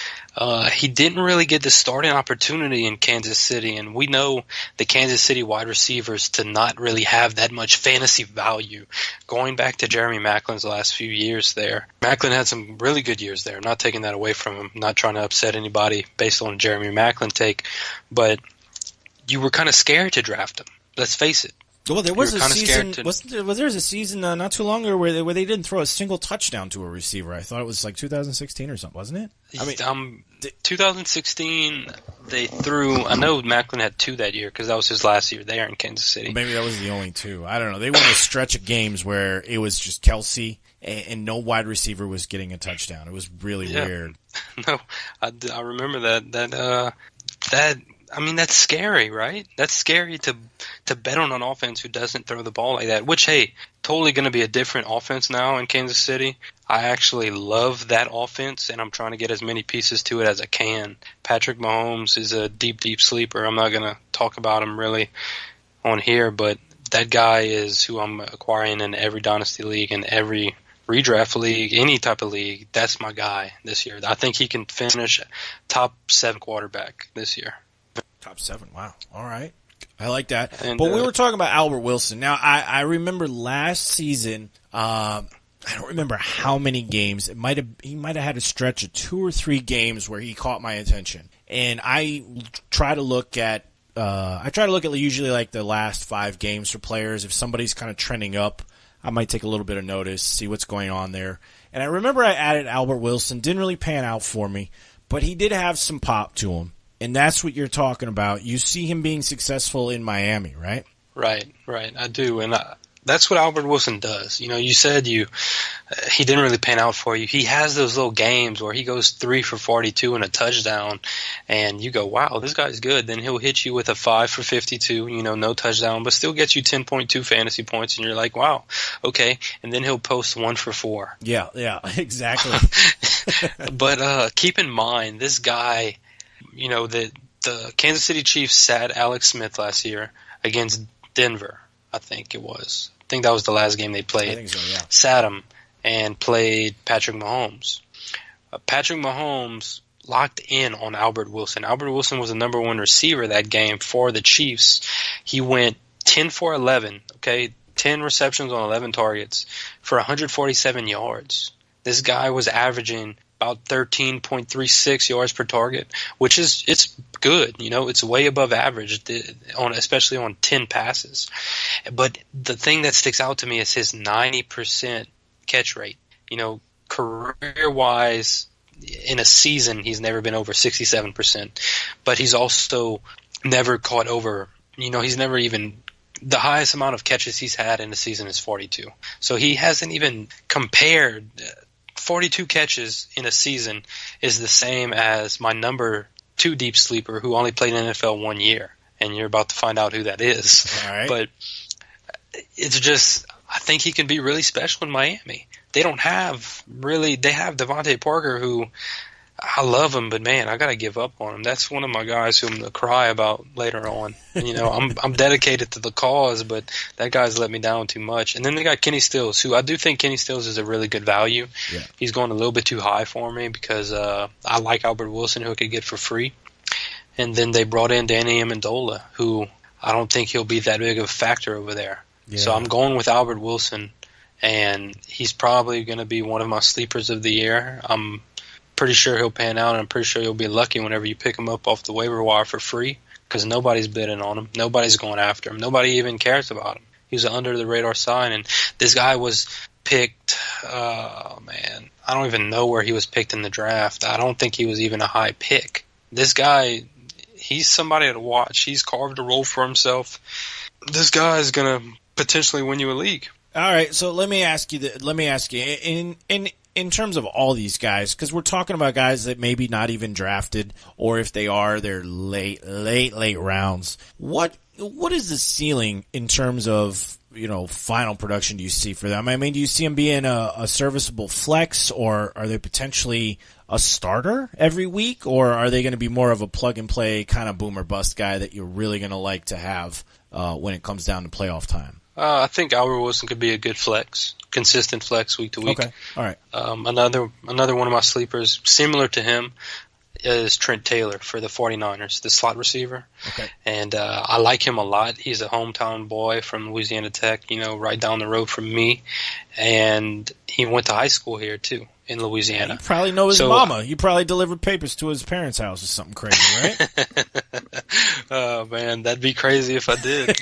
He didn't really get the starting opportunity in Kansas City, and we know the Kansas City wide receivers to not really have that much fantasy value. Going back to Jeremy Macklin's last few years there, Macklin had some really good years there. I'm not taking that away from him. I'm not trying to upset anybody based on a Jeremy Macklin take, but you were kind of scared to draft him. Let's face it. Well, there was a season. There was a season not too long ago where they didn't throw a single touchdown to a receiver. I thought it was like 2016 or something, wasn't it? I mean, 2016 they threw. I know Macklin had 2 that year because that was his last year there in Kansas City. Maybe that was the only 2. I don't know. They went a stretch of games where it was just Kelsey and no wide receiver was getting a touchdown. It was really weird. No, I remember that. I mean, that's scary, right? That's scary to bet on an offense who doesn't throw the ball like that, which, hey, totally going to be a different offense now in Kansas City. I actually love that offense, and I'm trying to get as many pieces to it as I can. Patrick Mahomes is a deep, deep sleeper. I'm not going to talk about him really on here, but that guy is who I'm acquiring in every Dynasty league and every redraft league, any type of league. That's my guy this year. I think he can finish top 7 quarterback this year. Top 7, wow. All right. I like that. And, but we were talking about Albert Wilson. Now, I remember last season, I don't remember how many games. He might have had a stretch of 2 or 3 games where he caught my attention. And I try to look at usually like the last 5 games for players. If somebody's kind of trending up, I might take a little bit of notice, see what's going on there. And I remember I added Albert Wilson. Didn't really pan out for me, but he did have some pop to him. And that's what you're talking about. You see him being successful in Miami, right? Right. I do, and that's what Albert Wilson does. You said he didn't really pan out for you. He has those little games where he goes 3 for 42 and a touchdown, and you go, wow, this guy's good. Then he'll hit you with a 5 for 52, no touchdown, but still gets you 10.2 fantasy points, and you're like, wow, okay. And then he'll post 1 for 4. Yeah, exactly. But keep in mind, this guy, the Kansas City Chiefs sat Alex Smith last year against Denver, I think it was. I think that was the last game they played. I think so, yeah. Sat him and played Patrick Mahomes. Patrick Mahomes locked in on Albert Wilson. Albert Wilson was the number 1 receiver that game for the Chiefs. He went 10 for 11, okay? 10 receptions on 11 targets for 147 yards. This guy was averaging about 13.36 yards per target, which it's good. It's way above average, especially on 10 passes. But the thing that sticks out to me is his 90% catch rate. Career-wise, in a season, he's never been over 67%. But he's also never caught over, he's never even – the highest amount of catches he's had in a season is 42. So he hasn't even compared – 42 catches in a season is the same as my number 2 deep sleeper who only played in NFL 1 year, and you're about to find out who that is. All right. But it's just, I think he can be really special in Miami. They have Devontae Parker, who I love him, but man, I got to give up on him. That's one of my guys who I'm going to cry about later on. I'm dedicated to the cause, but that guy's let me down too much. And then they got Kenny Stills, who I do think Kenny Stills is a really good value. Yeah. He's going a little bit too high for me because I like Albert Wilson, who I could get for free. And then they brought in Danny Amendola, who I don't think he'll be that big of a factor over there. Yeah. So I'm going with Albert Wilson, and he's probably going to be one of my sleepers of the year. I'm pretty sure he'll pan out, and I'm pretty sure you'll be lucky whenever you pick him up off the waiver wire for free because nobody's bidding on him. Nobody's going after him. Nobody even cares about him. He's an under-the-radar sign, and this guy was picked I don't even know where he was picked in the draft. I don't think he was even a high pick. This guy, he's somebody to watch. He's carved a role for himself. This guy is going to potentially win you a league. All right, so let me ask you, in terms of all these guys, because we're talking about guys that maybe not even drafted, or if they are, they're late rounds. What is the ceiling in terms of final production do you see for them? I mean, do you see them being a serviceable flex, or are they potentially a starter every week, or are they going to be more of a plug and play kind of boom or bust guy that you're really going to like to have when it comes down to playoff time? I think Albert Wilson could be a good flex, consistent flex week to week. Okay, all right. Another one of my sleepers, similar to him, is Trent Taylor for the 49ers, the slot receiver. Okay. And I like him a lot. He's a hometown boy from Louisiana Tech, right down the road from me. And he went to high school here, too, in Louisiana. You probably know his mama. You probably delivered papers to his parents' house or something crazy, right? Oh, man, that'd be crazy if I did.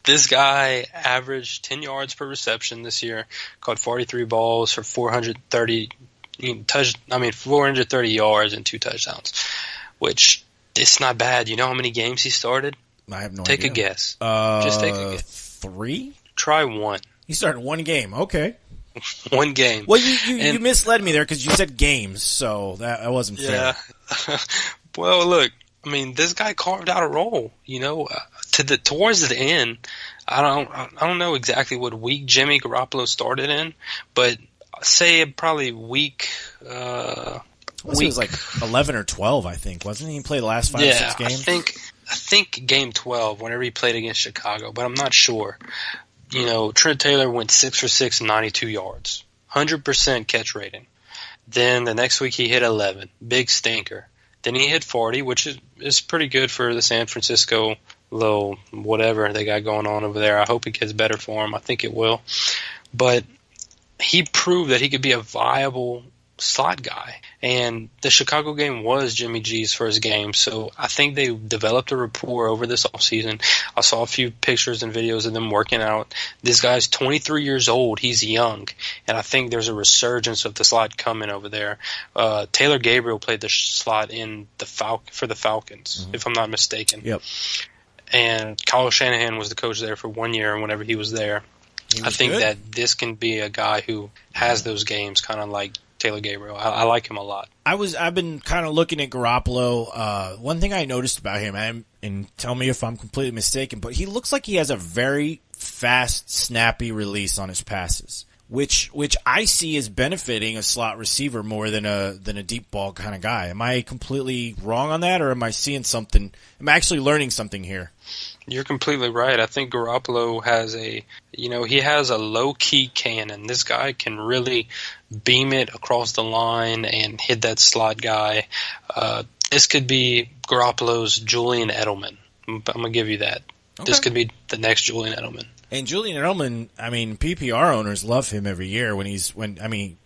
This guy averaged 10 yards per reception this year, caught 43 balls for 430 yards and 2 touchdowns, which it's not bad. You know how many games he started? I have no idea. Take a guess. Just take a guess. 3? Try 1. He started 1 game. Okay. 1 game. Well, you misled me there because you said games, so that wasn't fair. Yeah. Well, look, I mean, this guy carved out a role, towards the end. I don't know exactly what week Jimmy Garoppolo started in, but say probably week. It was like 11 or 12, I think, wasn't he? He played the last 5 or 6 games. I think game 12 whenever he played against Chicago, but I'm not sure. Trent Taylor went 6 for 6, 92 yards, 100% catch rating. Then the next week he hit 11, big stinker. Then he hit 40, which is pretty good for the San Francisco little whatever they got going on over there. I hope it gets better for him. I think it will. But he proved that he could be a viable slot guy. And the Chicago game was Jimmy G's first game, so I think they developed a rapport over this offseason. I saw a few pictures and videos of them working out. This guy's 23 years old. He's young, and I think there's a resurgence of the slot coming over there. Taylor Gabriel played the slot in for the Falcons, if I'm not mistaken. Yep. And Kyle Shanahan was the coach there for 1 year, and whenever he was there, I think good. that this can be a guy who has those games, kind of like Taylor Gabriel. I like him a lot. I've been kind of looking at Garoppolo. One thing I noticed about him, and tell me if I'm completely mistaken, but he looks like he has a very fast, snappy release on his passes, which I see as benefiting a slot receiver more than a deep ball kind of guy. Am I completely wrong on that, or am I seeing something? Am I actually learning something here? You're completely right. I think Garoppolo has he has a low-key cannon. This guy can really beam it across the line and hit that slot guy. This could be Garoppolo's Julian Edelman. I'm going to give you that. Okay. This could be the next Julian Edelman. And Julian Edelman, I mean, PPR owners love him every year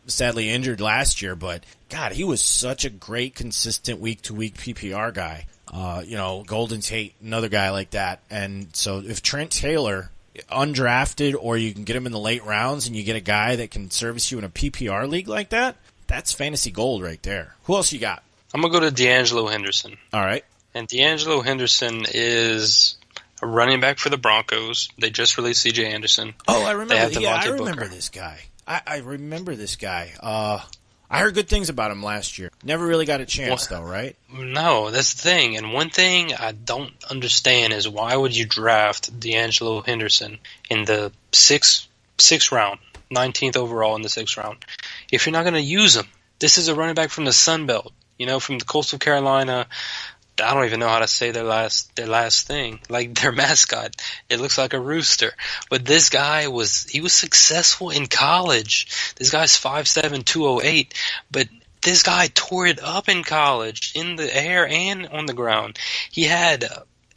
sadly injured last year, but God, he was such a great, consistent week-to-week PPR guy. Golden Tate, another guy like that. And so if Trent Taylor, undrafted, or you can get him in the late rounds and you get a guy that can service you in a PPR league like that, that's fantasy gold right there. Who else you got? I'm going to go to DeAngelo Henderson. All right. And DeAngelo Henderson is a running back for the Broncos. They just released C.J. Anderson. Oh, I remember. I remember Booker. this guy. I remember this guy. I heard good things about him last year. Never really got a chance, though, right? No, that's the thing. And one thing I don't understand is why would you draft DeAngelo Henderson in the sixth round, 19th overall in the 6th round, if you're not going to use him? This is a running back from the Sun Belt, from the Coastal Carolina. I don't even know how to say their last thing. Like their mascot, it looks like a rooster. But this guy was successful in college. This guy's 5'7", 208, but this guy tore it up in college, in the air and on the ground. He had,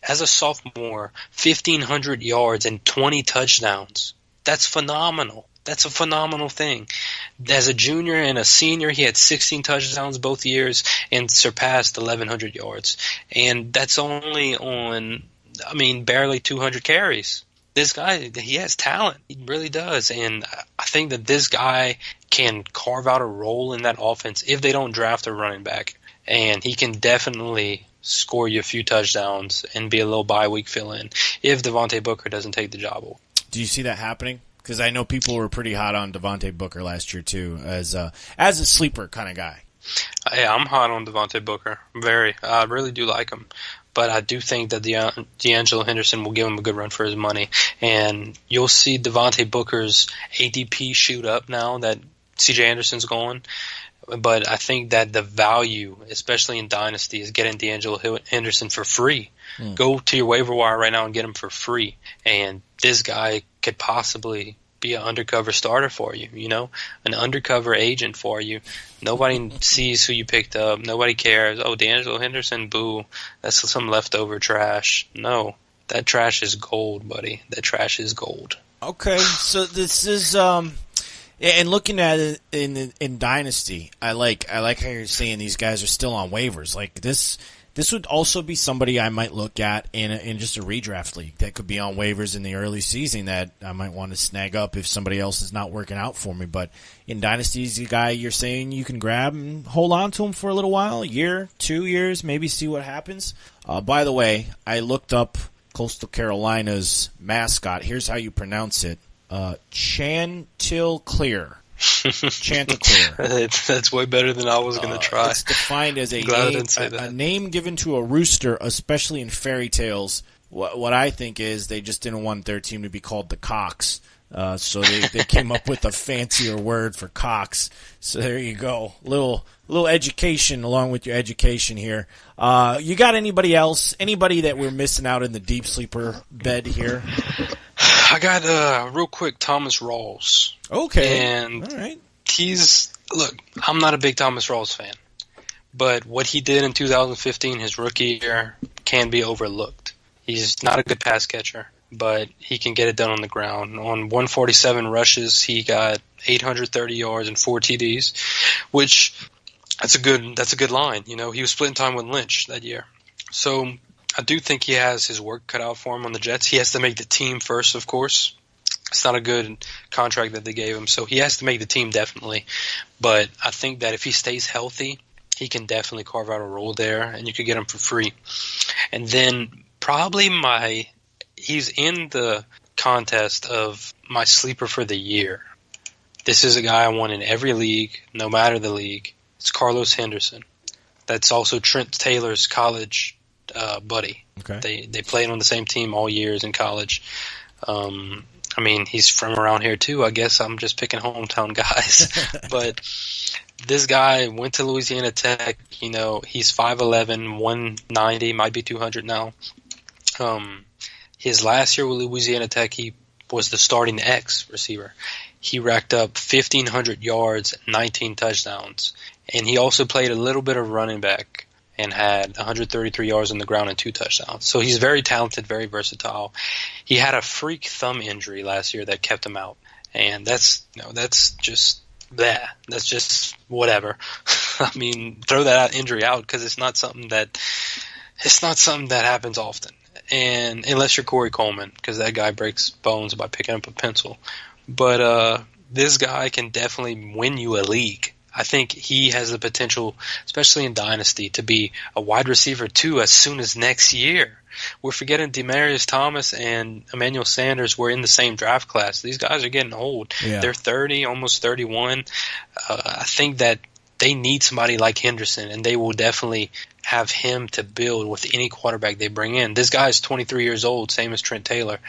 as a sophomore, 1,500 yards and 20 touchdowns. That's phenomenal. That's a phenomenal thing. As a junior and a senior, he had 16 touchdowns both years and surpassed 1,100 yards. And that's only on, barely 200 carries. This guy, he has talent. He really does. And I think that this guy can carve out a role in that offense if they don't draft a running back. And he can definitely score you a few touchdowns and be a little bye week fill-in if Devontae Booker doesn't take the job. Do you see that happening? Because I know people were pretty hot on Devontae Booker last year, too, as a sleeper kind of guy. Yeah, I'm hot on Devontae Booker. I really do like him. But I do think that DeAngelo Henderson will give him a good run for his money. And you'll see Devontae Booker's ADP shoot up now that C.J. Anderson's gone. But I think that the value, especially in Dynasty, is getting DeAngelo Henderson for free. Go to your waiver wire right now and get him for free. And this guy could possibly be an undercover starter for you, an undercover agent for you. Nobody sees who you picked up. Nobody cares. Oh, DeAngelo Henderson, boo. That's some leftover trash. No, that trash is gold, buddy. That trash is gold. Okay, so this is and looking at it in Dynasty, I like how you're saying these guys are still on waivers. Like this would also be somebody I might look at in just a redraft league that could be on waivers in the early season that I might want to snag up if somebody else is not working out for me. But in Dynasty, he's a guy you're saying you can grab and hold on to him for a little while, a year, 2 years, maybe see what happens. By the way, I looked up Coastal Carolina's mascot. Here's how you pronounce it. Chanticleer. Chanticleer. That's way better than I was going to try. It's defined as a name given to a rooster, especially in fairy tales. What I think is they just didn't want their team to be called the Cocks. So they came up with a fancier word for cocks. So there you go. Little education along with your education here. You got anybody else? Anybody that we're missing out in the deep sleeper bed here? I got real quick Thomas Rawls. Okay. And all right. I'm not a big Thomas Rawls fan, but what he did in 2015, his rookie year, can be overlooked. He's not a good pass catcher, but he can get it done on the ground. On 147 rushes, he got 830 yards and 4 TDs, which That's a good line. You know, he was splitting time with Lynch that year. So I do think he has his work cut out for him on the Jets. He has to make the team first, of course. It's not a good contract that they gave him, so he has to make the team definitely. But I think that if he stays healthy, he can definitely carve out a role there, and you could get him for free. And then probably he's in the contest of my sleeper for the year. This is a guy I want in every league, no matter the league. It's Carlos Henderson. That's also Trent Taylor's college buddy. Okay. They played on the same team all years in college. I mean, he's from around here too. I guess I'm just picking hometown guys. But this guy went to Louisiana Tech. You know, he's 5'11", 190, might be 200 now. His last year with Louisiana Tech, he was the starting X receiver. He racked up 1,500 yards, 19 touchdowns. And he also played a little bit of running back and had 133 yards on the ground and 2 touchdowns. So he's very talented, very versatile. He had a freak thumb injury last year that kept him out. And that's just whatever. I mean, throw that injury out because it's not something that happens often. And unless you're Corey Coleman, because that guy breaks bones by picking up a pencil. But this guy can definitely win you a league. I think he has the potential, especially in Dynasty, to be a wide receiver too as soon as next year. We're forgetting Demaryius Thomas and Emmanuel Sanders were in the same draft class. These guys are getting old. Yeah. They're 30, almost 31. I think that they need somebody like Henderson, and they will definitely have him to build with any quarterback they bring in. This guy is 23 years old, same as Trent Taylor,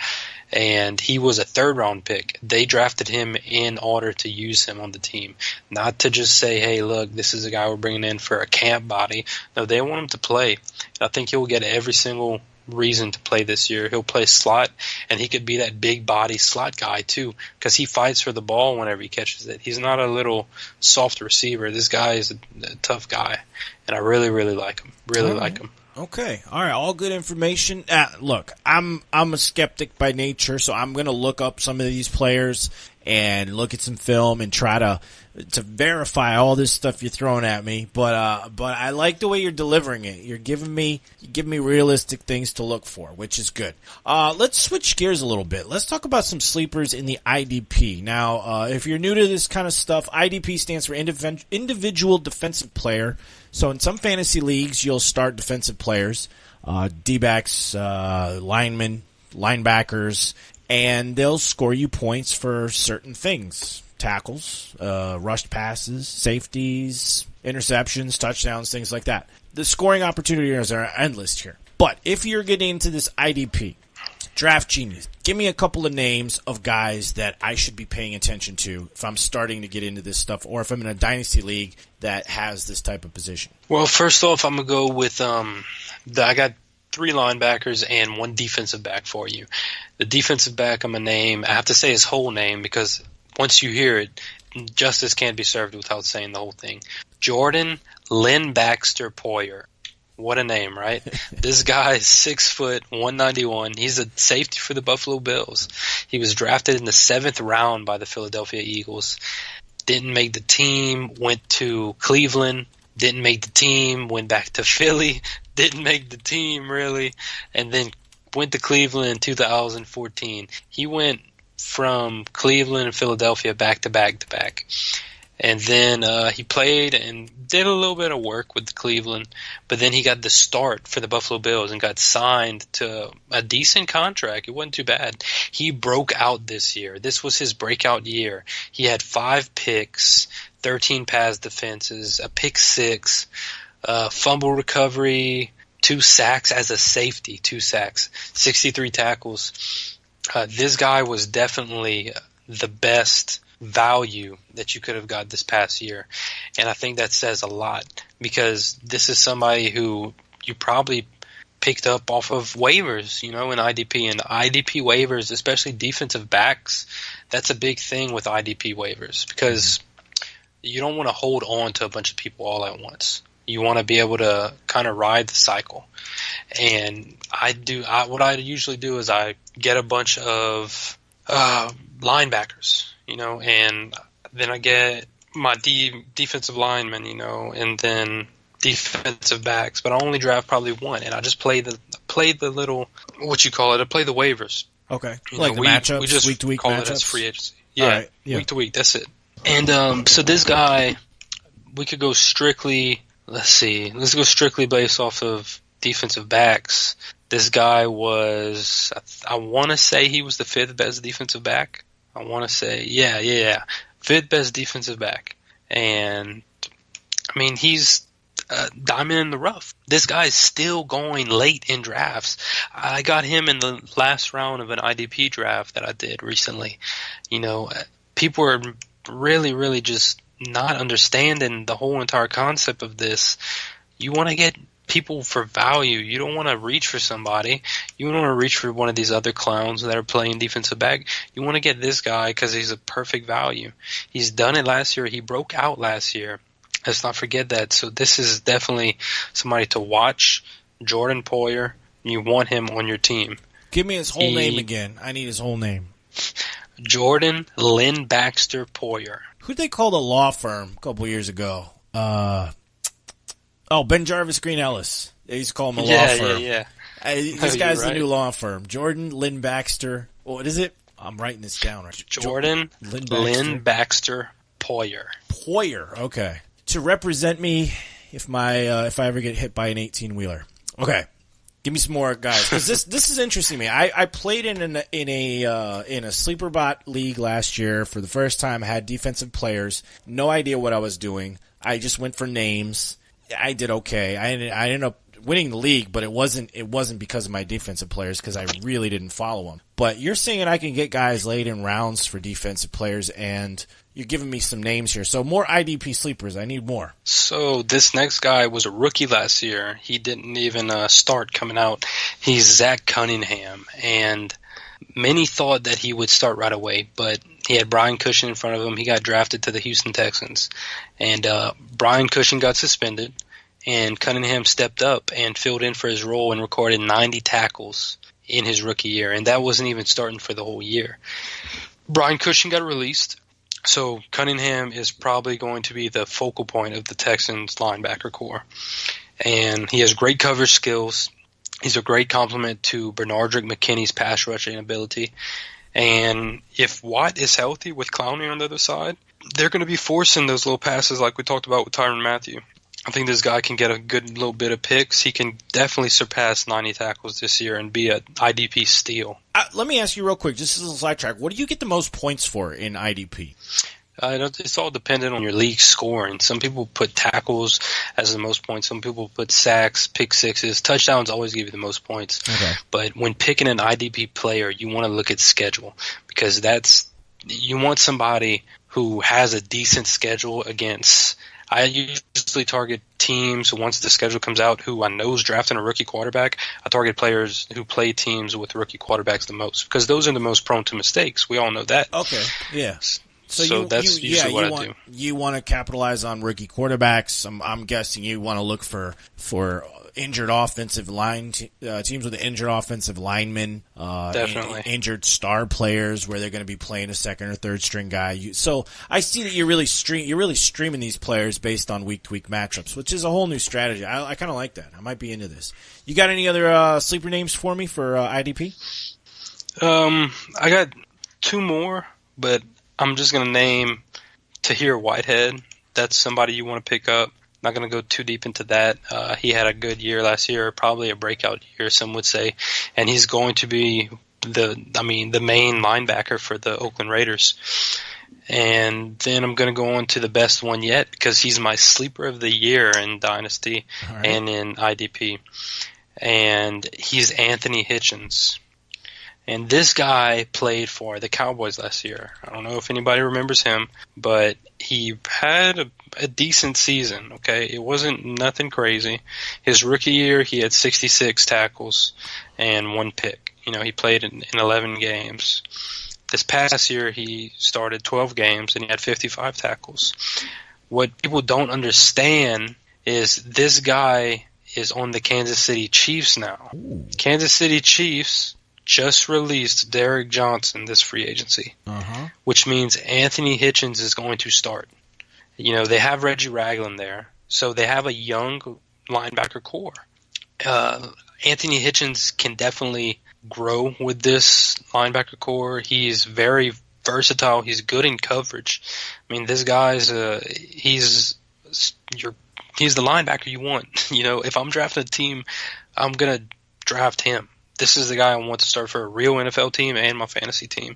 and he was a third-round pick. They drafted him in order to use him on the team, not to just say, hey, look, this is a guy we're bringing in for a camp body. No, they want him to play. I think he'll get every single reason to play this year. He'll play slot, and he could be that big body slot guy too, because he fights for the ball whenever he catches it. He's not a little soft receiver. This guy is a tough guy, and I really, really like him. Like him. Okay. All right. All good information. Look, I'm a skeptic by nature, so I'm going to look up some of these players and look at some film and try to verify all this stuff you're throwing at me. But I like the way you're delivering it. You're giving me realistic things to look for, which is good. Let's switch gears a little bit. Let's talk about some sleepers in the IDP. Now, if you're new to this kind of stuff, IDP stands for individual defensive player. So in some fantasy leagues, you'll start defensive players, D-backs, linemen, linebackers, and they'll score you points for certain things. Tackles, rushed passes, safeties, interceptions, touchdowns, things like that. The scoring opportunities are endless here. But if you're getting into this IDP, DraftGenius, give me a couple of names of guys that I should be paying attention to if I'm starting to get into this stuff, or if I'm in a dynasty league that has this type of position. Well, first off, I'm going to go with I got 3 linebackers and 1 defensive back for you. The defensive back I'm going to name, I have to say his whole name because once you hear it, justice can't be served without saying the whole thing. Jordan Lynn Baxter Poyer. What a name, right? This guy is 6 foot, 191. He's a safety for the Buffalo Bills. He was drafted in the 7th round by the Philadelphia Eagles. Didn't make the team, went to Cleveland. Didn't make the team, went back to Philly. Didn't make the team, really. And then went to Cleveland in 2014. He went from Cleveland and Philadelphia back to back to back. And then he played and did a little bit of work with Cleveland, but then he got the start for the Buffalo Bills and got signed to a decent contract. It wasn't too bad. He broke out this year. This was his breakout year. He had 5 picks, 13 pass defenses, a pick 6, fumble recovery, 2 sacks as a safety, 2 sacks, 63 tackles. This guy was definitely the best value that you could have got this past year. And I think that says a lot because this is somebody who you probably picked up off of waivers, in IDP. And IDP waivers, especially defensive backs, that's a big thing with IDP waivers because you don't want to hold on to a bunch of people all at once. You want to be able to kind of ride the cycle. And what I usually do is I get a bunch of linebackers, and then I get my defensive linemen, and then defensive backs, but I only draft probably one, and I just play the little, what you call it, I play the waivers. Okay. Like the matchups, we just week to week call matchups? it as free agency. Yeah, right. Yeah. week to week, that's it. And so this guy, we could go strictly, let's go strictly based off of defensive backs. This guy was, I want to say he was the 5th best defensive back. I want to say, yeah. 5th best defensive back. And, I mean, he's a diamond in the rough. This guy's still going late in drafts. I got him in the last round of an IDP draft that I did recently. People are really, really just not understanding the whole entire concept of this. You want to get people for value. You don't want to reach for somebody. You don't want to reach for one of these other clowns that are playing defensive back. You want to get this guy because he's a perfect value. He's done it last year. He broke out last year. Let's not forget that. So this is definitely somebody to watch. Jordan Poyer. You want him on your team. Give me his whole name again. I need his whole name. Jordan Lynn Baxter Poyer. Who'd they call the law firm a couple years ago? Ben Jarvis Green Ellis. They used to call him a law firm. Yeah. This guy's the new law firm. Jordan Lynn Baxter. What is it? I'm writing this down. Right? Jordan Lynn Baxter Poyer. Poyer. Okay. To represent me if I ever get hit by an 18-wheeler. Okay. Give me some more guys, because this is interesting to me. I played in a SleeperBot league last year for the first time. I had defensive players, no idea what I was doing. I just went for names. I did okay. I ended up winning the league, but it wasn't because of my defensive players, because I really didn't follow them. But you're saying I can get guys late in rounds for defensive players, and you're giving me some names here. So more IDP sleepers. I need more. So this next guy was a rookie last year. He didn't even start coming out. He's Zach Cunningham. And many thought that he would start right away, but he had Brian Cushing in front of him. He got drafted to the Houston Texans. And Brian Cushing got suspended, and Cunningham stepped up and filled in for his role and recorded 90 tackles in his rookie year. And that wasn't even starting for the whole year. Brian Cushing got released. So Cunningham is probably going to be the focal point of the Texans linebacker core. And he has great coverage skills. He's a great complement to Bernardrick McKinney's pass rushing ability. And if Watt is healthy with Clowney on the other side, they're going to be forcing those little passes like we talked about with Tyrann Mathieu. I think this guy can get a good little bit of picks. He can definitely surpass 90 tackles this year and be an IDP steal. Let me ask you real quick, just as a sidetrack, what do you get the most points for in IDP? It's all dependent on your league scoring. Some people put tackles as the most points. Some people put sacks, pick sixes. Touchdowns always give you the most points. Okay. But when picking an IDP player, you want to look at schedule, because you want somebody who has a decent schedule against. I usually target teams once the schedule comes out who I know is drafting a rookie quarterback. I target players who play teams with rookie quarterbacks the most, because those are the most prone to mistakes. We all know that. Okay, yeah. So that's usually what I do. You want to capitalize on rookie quarterbacks. I'm guessing you want to look for injured offensive line teams with injured offensive linemen, definitely injured star players where they're going to be playing a second or third string guy. So I see that you're really streaming these players based on week to week matchups, which is a whole new strategy. I kind of like that. I might be into this. You got any other sleeper names for me for IDP? I got two more, but I'm just going to name Tahir Whitehead. That's somebody you want to pick up. Not going to go too deep into that. He had a good year last year, probably a breakout year, some would say, and he's going to be the main linebacker for the Oakland Raiders. And then I'm going to go on to the best one yet, because he's my sleeper of the year in Dynasty and in IDP, and he's Anthony Hitchens. And this guy played for the Cowboys last year. I don't know if anybody remembers him, but he had a decent season, okay? It wasn't nothing crazy. His rookie year, he had 66 tackles and 1 pick. He played in 11 games. This past year, he started 12 games and he had 55 tackles. What people don't understand is this guy is on the Kansas City Chiefs now. Ooh. Kansas City Chiefs just released Derek Johnson this free agency, which means Anthony Hitchens is going to start. They have Reggie Ragland there, so they have a young linebacker core. Anthony Hitchens can definitely grow with this linebacker core. He's very versatile. He's good in coverage. I mean, this guy's he's the linebacker you want. If I'm drafting a team, I'm gonna draft him. This is the guy I want to start for a real NFL team and my fantasy team.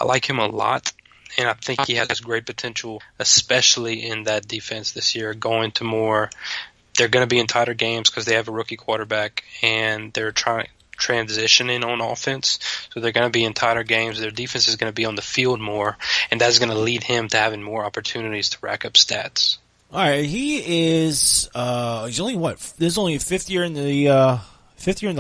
I like him a lot, and I think he has great potential, especially in that defense this year. They're going to be in tighter games because they have a rookie quarterback, and they're transitioning on offense. So they're going to be in tighter games. Their defense is going to be on the field more, and that's going to lead him to having more opportunities to rack up stats. All right, he is. He's only This is only fifth year in the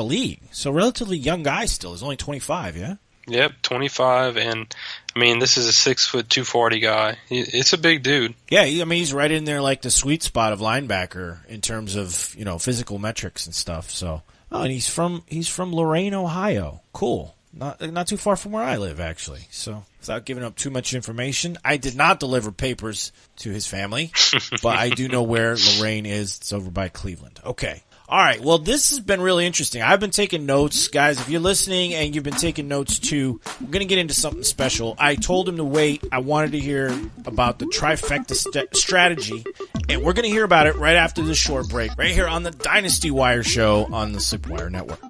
league, so relatively young guy still. He's only 25. Yeah. Yep, 25, and I mean, this is a 6'2", 240 guy. It's a big dude. Yeah, he's right in there like the sweet spot of linebacker in terms of physical metrics and stuff. So, and he's from Lorain, Ohio. Cool, not too far from where I live actually. So, without giving up too much information, I did not deliver papers to his family, but I do know where Lorain is. It's over by Cleveland. Okay. All right, well, this has been really interesting. I've been taking notes. Guys, if you're listening and you've been taking notes too, we're going to get into something special. I told him to wait. I wanted to hear about the Trifecta strategy, and we're going to hear about it right after this short break, right here on the DynastyWire show on the SleeperWire Network.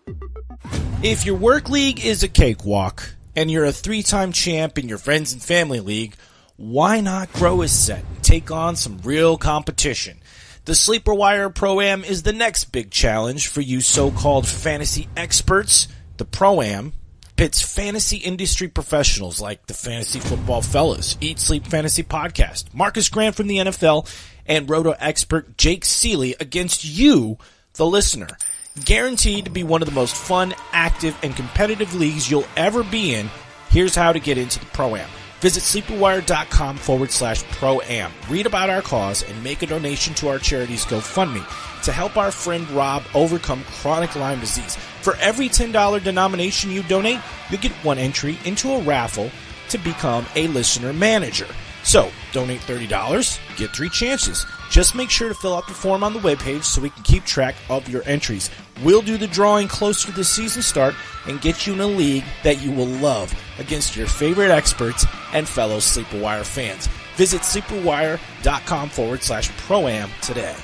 If your work league is a cakewalk and you're a 3-time champ in your friends and family league, why not grow a set and take on some real competition? The SleeperWire Pro-Am is the next big challenge for you so-called fantasy experts. The Pro-Am pits fantasy industry professionals like the Fantasy Football Fellas, Eat Sleep Fantasy Podcast, Marcus Grant from the NFL, and Roto expert Jake Seeley against you, the listener. Guaranteed to be one of the most fun, active, and competitive leagues you'll ever be in. Here's how to get into the Pro-Am. Visit SleeperWire.com/Pro-Am. Read about our cause and make a donation to our charity's GoFundMe to help our friend Rob overcome chronic Lyme disease. For every $10 denomination you donate, you'll get one entry into a raffle to become a listener manager. So, donate $30, get 3 chances. Just make sure to fill out the form on the webpage so we can keep track of your entries. We'll do the drawing closer to the season start and get you in a league that you will love against your favorite experts and fellow SleeperWire fans. Visit SleeperWire.com/Pro-Am today.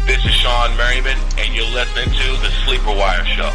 This is Sean Merriman, and you're listening to the SleeperWire Show.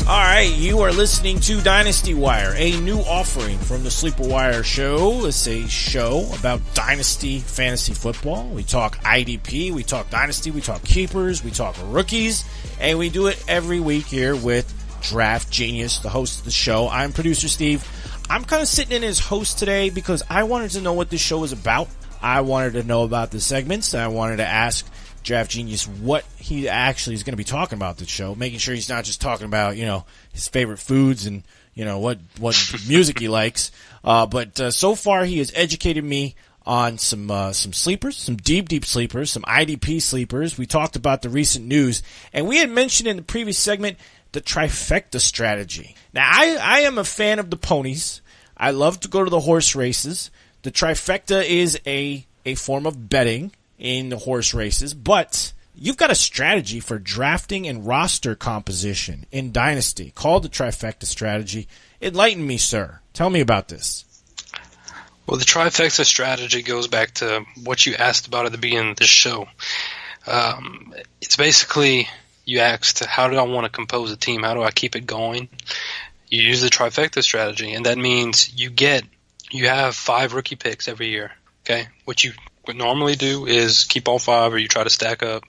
All right, you are listening to DynastyWire, a new offering from the SleeperWire Show. It's a show about Dynasty fantasy football. We talk IDP, we talk Dynasty, we talk keepers, we talk rookies, and we do it every week here with DraftGenius, the host of the show. I'm producer Steve. I'm kind of sitting in as host today because I wanted to know what this show is about. I wanted to know about the segments. I wanted to ask DraftGenius what he actually is going to be talking about this show, making sure he's not just talking about, his favorite foods and, what music he likes. But so far he has educated me on some sleepers, some deep sleepers, some IDP sleepers. We talked about the recent news, and we had mentioned in the previous segment the Trifecta strategy. Now, I am a fan of the ponies. I love to go to the horse races. The Trifecta is a form of betting in the horse races, but you've got a strategy for drafting and roster composition in Dynasty called the Trifecta strategy. Enlighten me, sir. Tell me about this. Well, the Trifecta strategy goes back to what you asked about at the beginning of the show. It's basically, you asked, how do I want to compose a team? How do I keep it going? You use the Trifecta strategy, and that means you have 5 rookie picks every year. Okay, what you would normally do is keep all 5, or you try to stack up,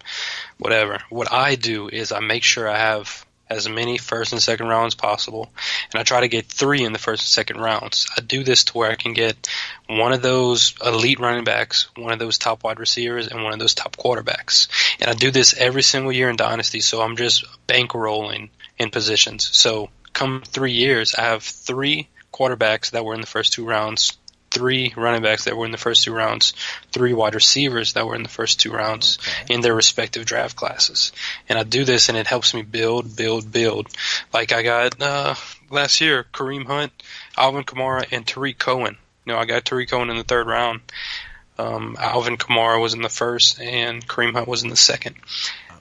whatever. What I do is I make sure I have as many first and second rounds possible, and I try to get 3 in the first and second rounds. I do this to where I can get one of those elite running backs, one of those top wide receivers, and one of those top quarterbacks. And I do this every single year in Dynasty, so I'm just bankrolling in positions. So come 3 years, I have 3 quarterbacks that were in the first 2 rounds, 3 running backs that were in the first 2 rounds, 3 wide receivers that were in the first 2 rounds in their respective draft classes. And I do this, and it helps me build. Like I got last year, Kareem Hunt, Alvin Kamara, and Tariq Cohen I got Tariq Cohen in the third round. Alvin Kamara was in the first, and Kareem Hunt was in the second.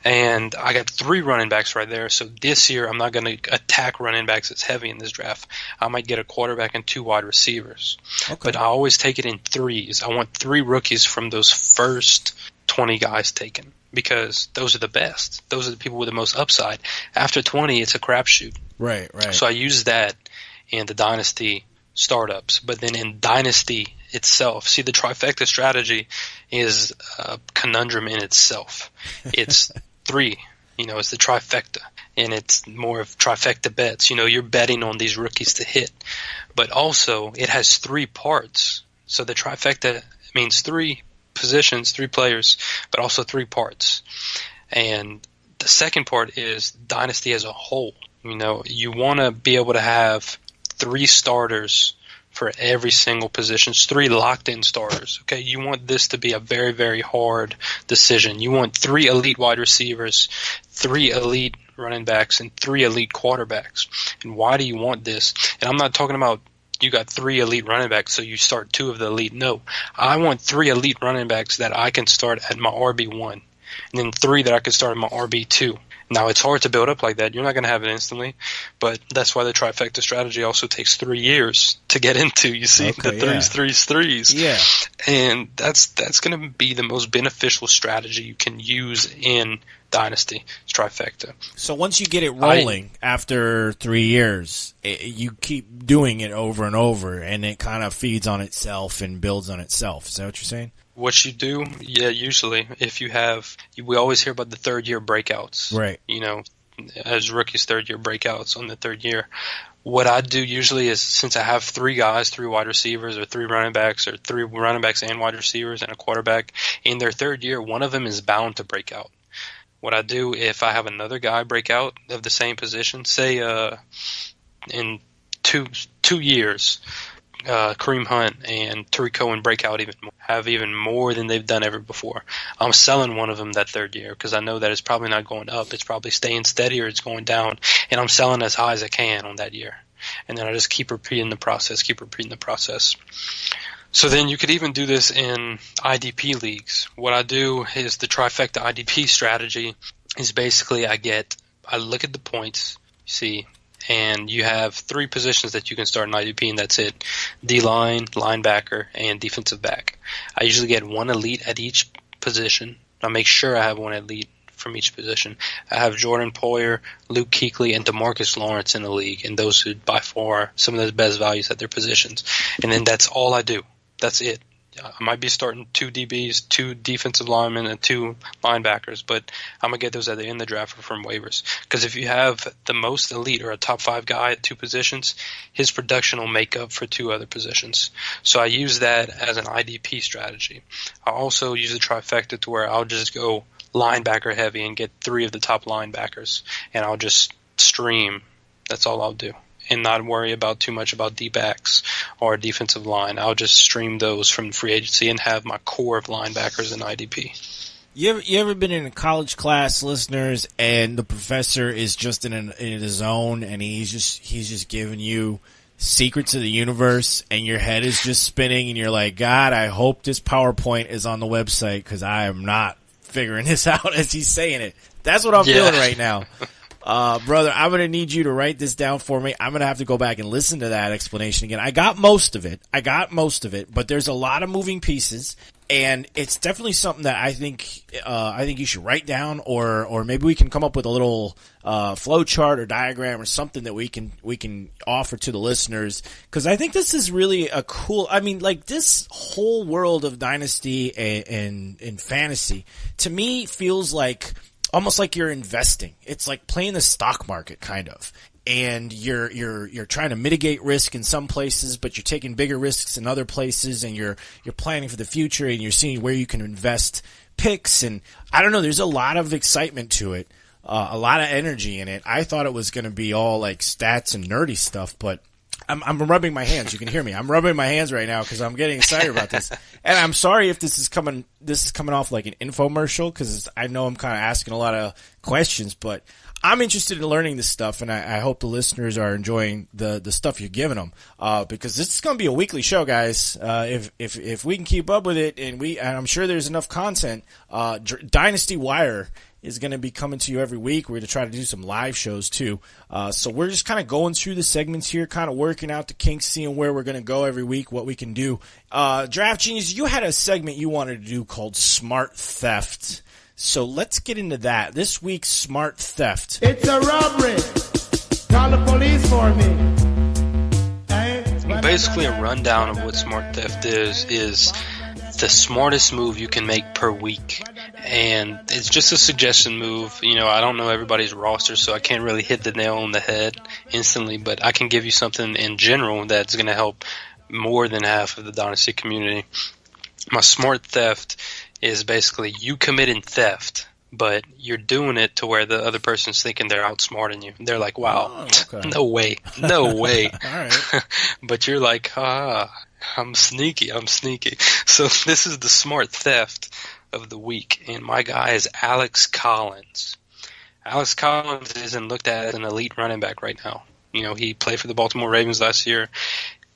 And I got 3 running backs right there. So this year, I'm not going to attack running backs as heavy in this draft. I might get a quarterback and 2 wide receivers. Okay. But I always take it in threes. I want 3 rookies from those first 20 guys taken, because those are the best. Those are the people with the most upside. After 20, it's a crapshoot. Right. So I use that in the Dynasty startups. But then in Dynasty itself, see, the trifecta strategy is a conundrum in itself. It's 3, it's the trifecta, and it's more of trifecta bets. You're betting on these rookies to hit, but also it has 3 parts. So the trifecta means 3 positions, 3 players, but also 3 parts. And the second part is Dynasty as a whole. You want to be able to have 3 starters for every single position. It's 3 locked-in starters. Okay, you want this to be a very, very hard decision. You want 3 elite wide receivers, 3 elite running backs, and 3 elite quarterbacks. And why do you want this? And I'm not talking about you got 3 elite running backs, so you start 2 of the elite. No, I want 3 elite running backs that I can start at my RB1, and then 3 that I can start at my RB2. Now, it's hard to build up like that. You're not going to have it instantly, but that's why the trifecta strategy also takes 3 years to get into. You see, the threes. Yeah. And that's going to be the most beneficial strategy you can use in Dynasty. It's trifecta. So once you get it rolling after 3 years, you keep doing it over and over, and it kind of feeds on itself and builds on itself. Is that what you're saying? What you do, usually, if you have, we always hear about the third-year breakouts. Right. As rookies, third-year breakouts on the third year. What I do usually is, since I have 3 guys, 3 wide receivers, or 3 running backs, or 3 running backs and wide receivers, and a quarterback, in their third year, one of them is bound to break out. What I do, if I have another guy break out of the same position, say in two years, Kareem Hunt and Tariq Cohen break out have even more than they've done ever before, I'm selling one of them that third year, because I know that it's probably not going up. It's probably staying steady, or it's going down, and I'm selling as high as I can on that year. And then I just keep repeating the process. So then you could even do this in IDP leagues. What I do is the trifecta IDP strategy is basically I look at the points, and you have 3 positions that you can start in IDP, and that's it. D-line, linebacker, and defensive back. I usually get 1 elite at each position. I make sure I have 1 elite from each position. I have Jordan Poyer, Luke Kuechly, and DeMarcus Lawrence in the league, and those who by far are some of the best values at their positions. And then that's all I do. That's it. I might be starting 2 DBs, 2 defensive linemen, and 2 linebackers, but I'm going to get those at the end of the draft or from waivers. Because if you have the most elite or a top 5 guy at 2 positions, his production will make up for 2 other positions. So I use that as an IDP strategy. I also use the trifecta to where I'll just go linebacker heavy and get 3 of the top linebackers, and I'll just stream. That's all I'll do, and not worry about too much about D-backs or defensive line. I'll just stream those from free agency and have my core of linebackers in IDP. You ever been in a college class, listeners, and the professor is just in his zone, and he's just giving you secrets of the universe, and your head is just spinning, and you're like, God, I hope this PowerPoint is on the website, because I am not figuring this out as he's saying it. That's what I'm feeling right now. Brother, I'm going to need you to write this down for me. I'm going to have to go back and listen to that explanation again. I got most of it, but there's a lot of moving pieces, and it's definitely something that I think you should write down, or maybe we can come up with a little flow chart or diagram or something that we can offer to the listeners, because I think this is really a cool. I mean, like, this whole world of Dynasty and fantasy to me feels like almost like you're investing. It's like playing the stock market, kind of. And you're trying to mitigate risk in some places, but you're taking bigger risks in other places, and you're planning for the future, and you're seeing where you can invest picks. And I don't know, there's a lot of excitement to it, a lot of energy in it. I thought it was going to be all like stats and nerdy stuff, but I'm rubbing my hands. You can hear me. I'm rubbing my hands right now because I'm getting excited about this. And I'm sorry if this is coming off like an infomercial because I know I'm kind of asking a lot of questions, but I'm interested in learning this stuff, and I hope the listeners are enjoying the stuff you're giving them because this is going to be a weekly show, guys. If we can keep up with it, and I'm sure there's enough content, DynastyWire is going to be coming to you every week. We're going to try to do some live shows too. So we're just kind of going through the segments here, kind of working out the kinks, seeing where we're going to go every week, what we can do. DraftGenius, you had a segment you wanted to do called Smart Theft. So let's get into that. This week's Smart Theft. It's a robbery. Call the police for me. Basically, a rundown of what Smart Theft is the smartest move you can make per week. And it's just a suggestion move. You know, I don't know everybody's roster, so I can't really hit the nail on the head instantly, but I can give you something in general that's going to help more than half of the Dynasty community. My Smart Theft is basically you committing theft, but you're doing it to where the other person's thinking they're outsmarting you. They're like, wow, okay. no way. All right. But you're like, I'm sneaky. So this is the Smart Theft of the week, and my guy is Alex Collins. Alex Collins isn't looked at as an elite running back right now. You know, he played for the Baltimore Ravens last year.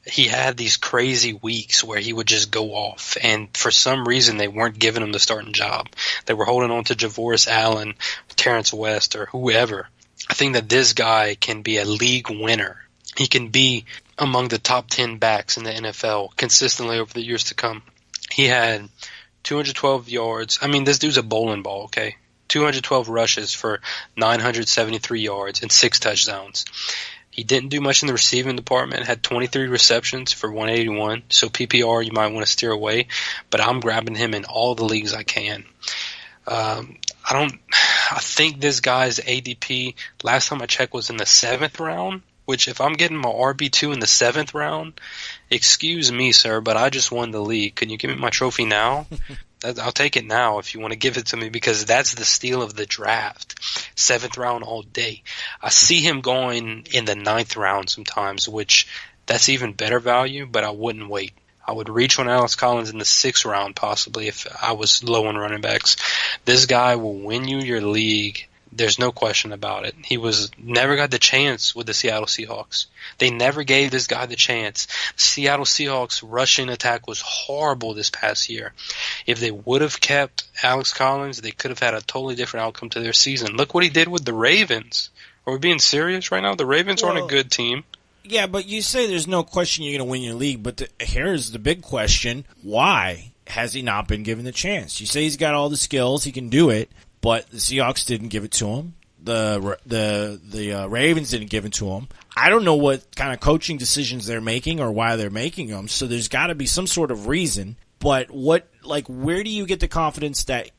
He had these crazy weeks where he would just go off, and for some reason they weren't giving him the starting job. They were holding on to Javoris Allen, Terrence West, or whoever. I think that this guy can be a league winner. He can be among the top 10 backs in the NFL consistently over the years to come. He had 212 yards. I mean, this dude's a bowling ball, okay? 212 rushes for 973 yards and 6 touchdowns. He didn't do much in the receiving department, had 23 receptions for 181, so PPR you might want to steer away, but I'm grabbing him in all the leagues I can. I think this guy's ADP, last time I checked, was in the 7th round, which if I'm getting my RB2 in the 7th round, excuse me, sir, but I just won the league. Can you give me my trophy now? I'll take it now if you want to give it to me, because that's the steal of the draft. 7th round all day. I see him going in the 9th round sometimes, which that's even better value, but I wouldn't wait. I would reach on Alex Collins in the 6th round possibly if I was low on running backs. This guy will win you your league. There's no question about it. He never got the chance with the Seattle Seahawks. They never gave this guy the chance. The Seattle Seahawks rushing attack was horrible this past year. If they would have kept Alex Collins, they could have had a totally different outcome to their season. Look what he did with the Ravens. Are we being serious right now? The Ravens aren't a good team. Yeah, but you say there's no question you're going to win your league, but here's the big question. Why has he not been given the chance? You say he's got all the skills, he can do it, but the Seahawks didn't give it to him. The Ravens didn't give it to him. I don't know what kind of coaching decisions they're making or why they're making them, so there's got to be some sort of reason. But where do you get the confidence that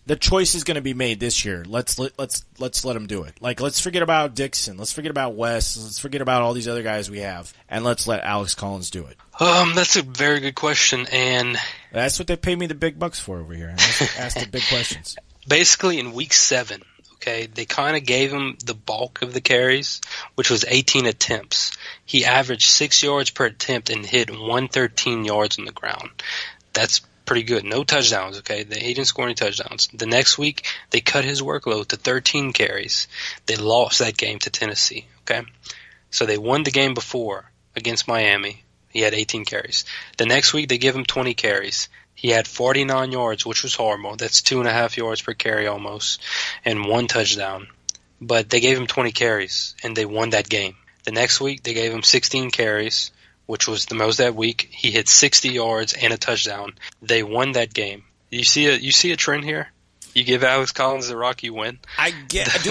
the choice is going to be made this year? Let's let him do it. Like, let's forget about Dixon. Let's forget about West. Let's forget about all these other guys we have, and let's let Alex Collins do it. That's a very good question, and that's what they pay me the big bucks for over here. Ask the big questions. Basically, in week 7, okay, they kind of gave him the bulk of the carries, which was 18 attempts. He averaged 6 yards per attempt and hit 113 yards on the ground. That's pretty good. No touchdowns, okay? He didn't score any touchdowns. The next week, they cut his workload to 13 carries. They lost that game to Tennessee, okay? So they won the game before against Miami. He had 18 carries. The next week, they give him 20 carries. He had 49 yards, which was horrible. That's 2.5 yards per carry almost, and 1 touchdown. But they gave him 20 carries, and they won that game. The next week, they gave him 16 carries, which was the most that week. He hit 60 yards and a touchdown. They won that game. You see a trend here? You give Alex Collins the rock, you win. I get it.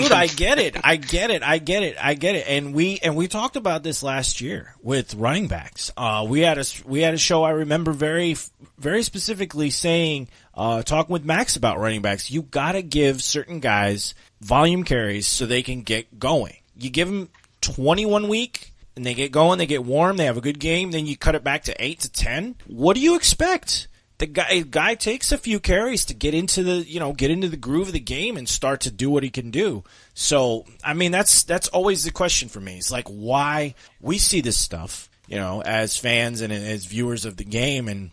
And we talked about this last year with running backs. We had a show I remember very, very specifically saying, talking with Max about running backs. You gotta give certain guys volume carries so they can get going. You give them 21 week and they get going, they get warm, they have a good game, then you cut it back to 8 to 10. What do you expect? the guy takes a few carries to get into the groove of the game and start to do what he can do. So, I mean, that's always the question for me. It's like, why we see this stuff, as fans and as viewers of the game,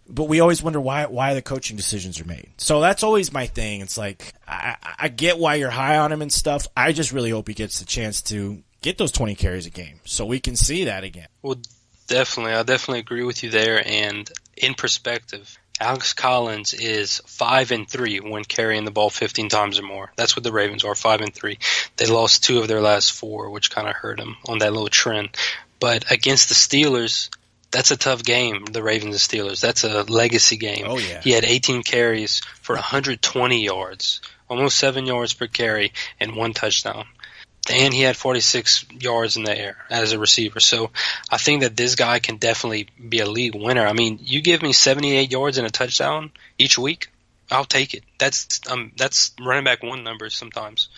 but we always wonder why the coaching decisions are made. So that's always my thing. It's like, I get why you're high on him and stuff. I just really hope he gets the chance to get those 20 carries a game so we can see that again. Well, definitely. I definitely agree with you there. And in perspective, Alex Collins is 5-3 when carrying the ball 15 times or more. That's what the Ravens are, 5-3. They lost 2 of their last 4, which kind of hurt them on that little trend. But against the Steelers, that's a tough game, the Ravens and Steelers. That's a legacy game. Oh, yeah. He had 18 carries for 120 yards, almost 7 yards per carry, and 1 touchdown. And he had 46 yards in the air as a receiver. So I think that this guy can definitely be a league winner. I mean, you give me 78 yards and a touchdown each week, I'll take it. That's running back 1 numbers sometimes.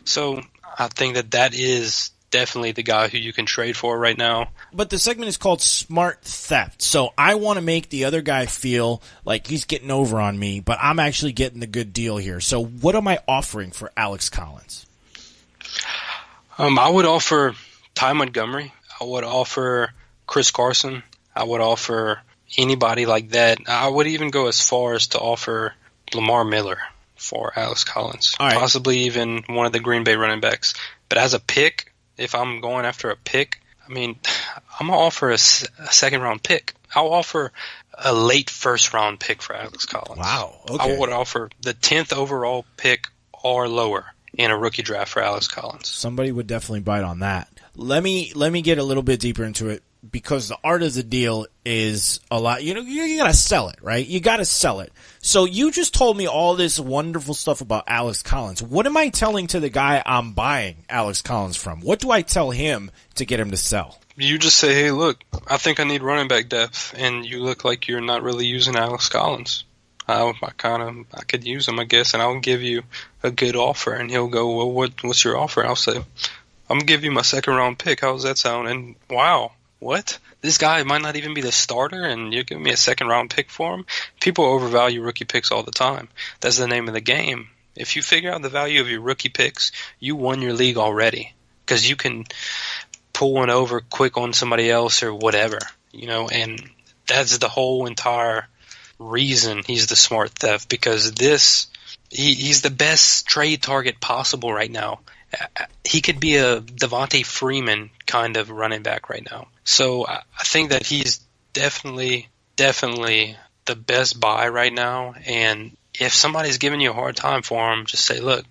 So I think that is definitely the guy who you can trade for right now. But the segment is called Smart Theft. So I want to make the other guy feel like he's getting over on me, but I'm actually getting the good deal here. So what am I offering for Alex Collins? I would offer Ty Montgomery. I would offer Chris Carson. I would offer anybody like that. I would even go as far as to offer Lamar Miller for Alex Collins. All right. Possibly even one of the Green Bay running backs. But as a pick, if I'm going after a pick, I mean, I'm going to offer a second-round pick. I'll offer a late first-round pick for Alex Collins. Wow. Okay. I would offer the 10th overall pick or lower in a rookie draft for Alex Collins. Somebody would definitely bite on that. Let me get a little bit deeper into it, because the art of the deal is a lot. You got to sell it, right? You got to sell it. So you just told me all this wonderful stuff about Alex Collins. What am I telling to the guy I'm buying Alex Collins from? What do I tell him to get him to sell? You just say, hey, look, I think I need running back depth, and you look like you're not really using Alex Collins. I could use him, I guess, and I'll give you a good offer. And he'll go, well, what's your offer? I'll say, I'm going to give you my second-round pick. How does that sound? And wow, what? This guy might not even be the starter, and you're giving me a second-round pick for him? People overvalue rookie picks all the time. That's the name of the game. If you figure out the value of your rookie picks, you won your league already, because you can pull one over quick on somebody else or whatever, and that's the whole entire reason he's the smart theft, because he's the best trade target possible right now. He could be a Devontae Freeman kind of running back right now. So I think that he's definitely the best buy right now. And if somebody's giving you a hard time for him, just say, look,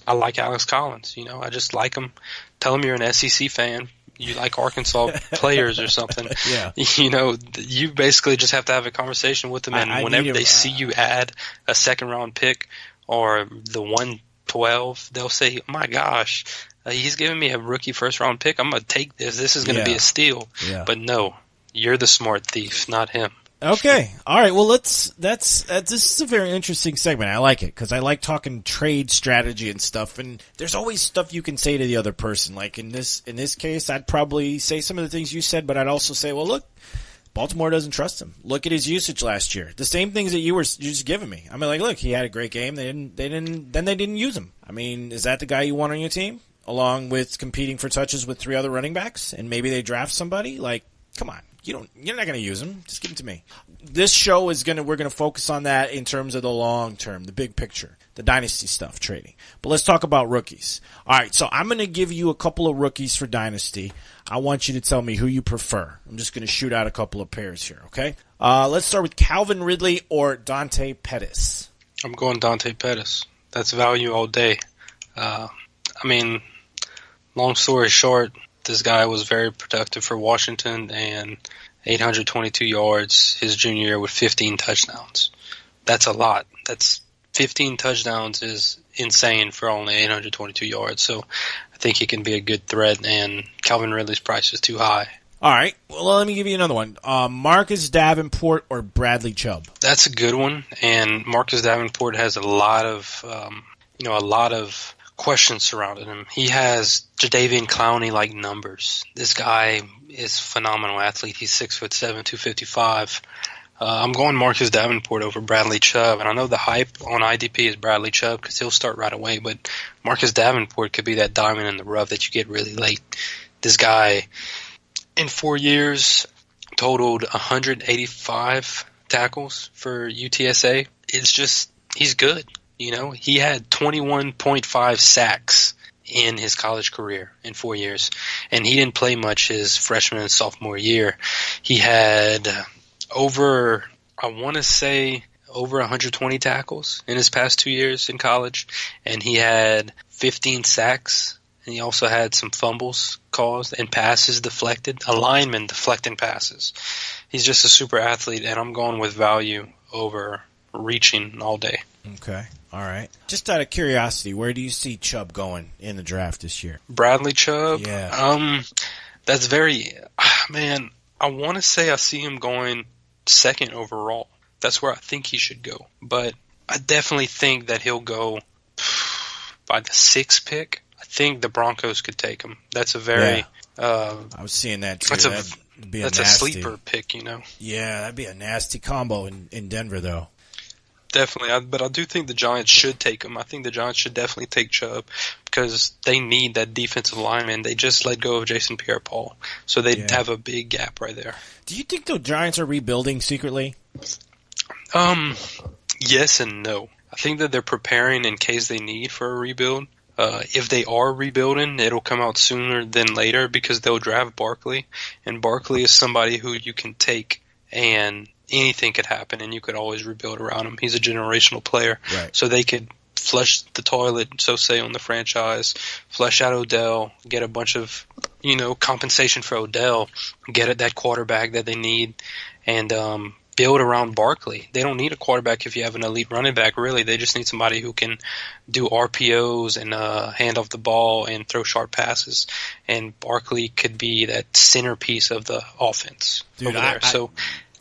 I like Alex Collins. I just like him. Tell him you're an SEC fan. You like Arkansas players or something. Yeah. You basically just have to have a conversation with them, and whenever they see you add a second-round pick or the 112, they'll say, oh my gosh, he's giving me a rookie first-round pick. I'm going to take this. This is going to be a steal. Yeah. But no, you're the smart thief, not him. Okay. All right. Well, this is a very interesting segment. I like it because I like talking trade strategy and stuff. And there's always stuff you can say to the other person. Like in this case, I'd probably say some of the things you said, but I'd also say, well, look, Baltimore doesn't trust him. Look at his usage last year. The same things that you just giving me. I mean, like, look, he had a great game. They didn't use him. I mean, is that the guy you want on your team, along with competing for touches with 3 other running backs? And maybe they draft somebody. Like, come on. You're not going to use them. Just give them to me. This show we're going to focus on that in terms of the long term, the big picture, the dynasty stuff, trading. But let's talk about rookies. All right, so I'm going to give you a couple of rookies for dynasty. I want you to tell me who you prefer. I'm just going to shoot out a couple of pairs here, okay? Let's start with Calvin Ridley or Dante Pettis. I'm going Dante Pettis. That's value all day. I mean, long story short, this guy was very productive for Washington, and 822 yards his junior year with 15 touchdowns. That's a lot. That's 15 touchdowns is insane for only 822 yards. So I think he can be a good threat, and Calvin Ridley's price is too high. All right. Well, let me give you another one. Marcus Davenport or Bradley Chubb? That's a good one, and Marcus Davenport has a lot of questions surrounding him. He has Jadeveon Clowney-like numbers. This guy is a phenomenal athlete. He's 6'7", 255. I'm going Marcus Davenport over Bradley Chubb, and I know the hype on IDP is Bradley Chubb because he'll start right away, but Marcus Davenport could be that diamond in the rough that you get really late. This guy, in 4 years, totaled 185 tackles for UTSA. It's just, he's good. You know, he had 21.5 sacks in his college career in 4 years, and he didn't play much his freshman and sophomore year. He had over 120 tackles in his past 2 years in college, and he had 15 sacks, and he also had some fumbles caused and passes deflected, a lineman deflecting passes. He's just a super athlete, and I'm going with value over reaching all day. Okay. All right. Just out of curiosity, where do you see Chubb going in the draft this year? Bradley Chubb? Yeah. That's very, man, I want to say I see him going second overall. That's where I think he should go. But I definitely think that he'll go by the 6th pick. I think the Broncos could take him. That's a very... I was seeing that too. That's a sleeper pick, you know? Yeah, that'd be a nasty combo in Denver, though. Definitely, but I do think the Giants should take him. I think the Giants should definitely take Chubb because they need that defensive lineman. They just let go of Jason Pierre-Paul, so they'd have a big gap right there. Do you think the Giants are rebuilding secretly? Yes and no. I think that they're preparing in case they need for a rebuild. If they are rebuilding, it'll come out sooner than later because they'll draft Barkley, and Barkley is somebody who you can take and anything could happen, and you could always rebuild around him. He's a generational player. Right. So they could flush the toilet, so say, on the franchise, flush out Odell, get a bunch of, compensation for Odell, get at that quarterback that they need, and build around Barkley. They don't need a quarterback if you have an elite running back, really. They just need somebody who can do RPOs and hand off the ball and throw sharp passes, and Barkley could be that centerpiece of the offense over there.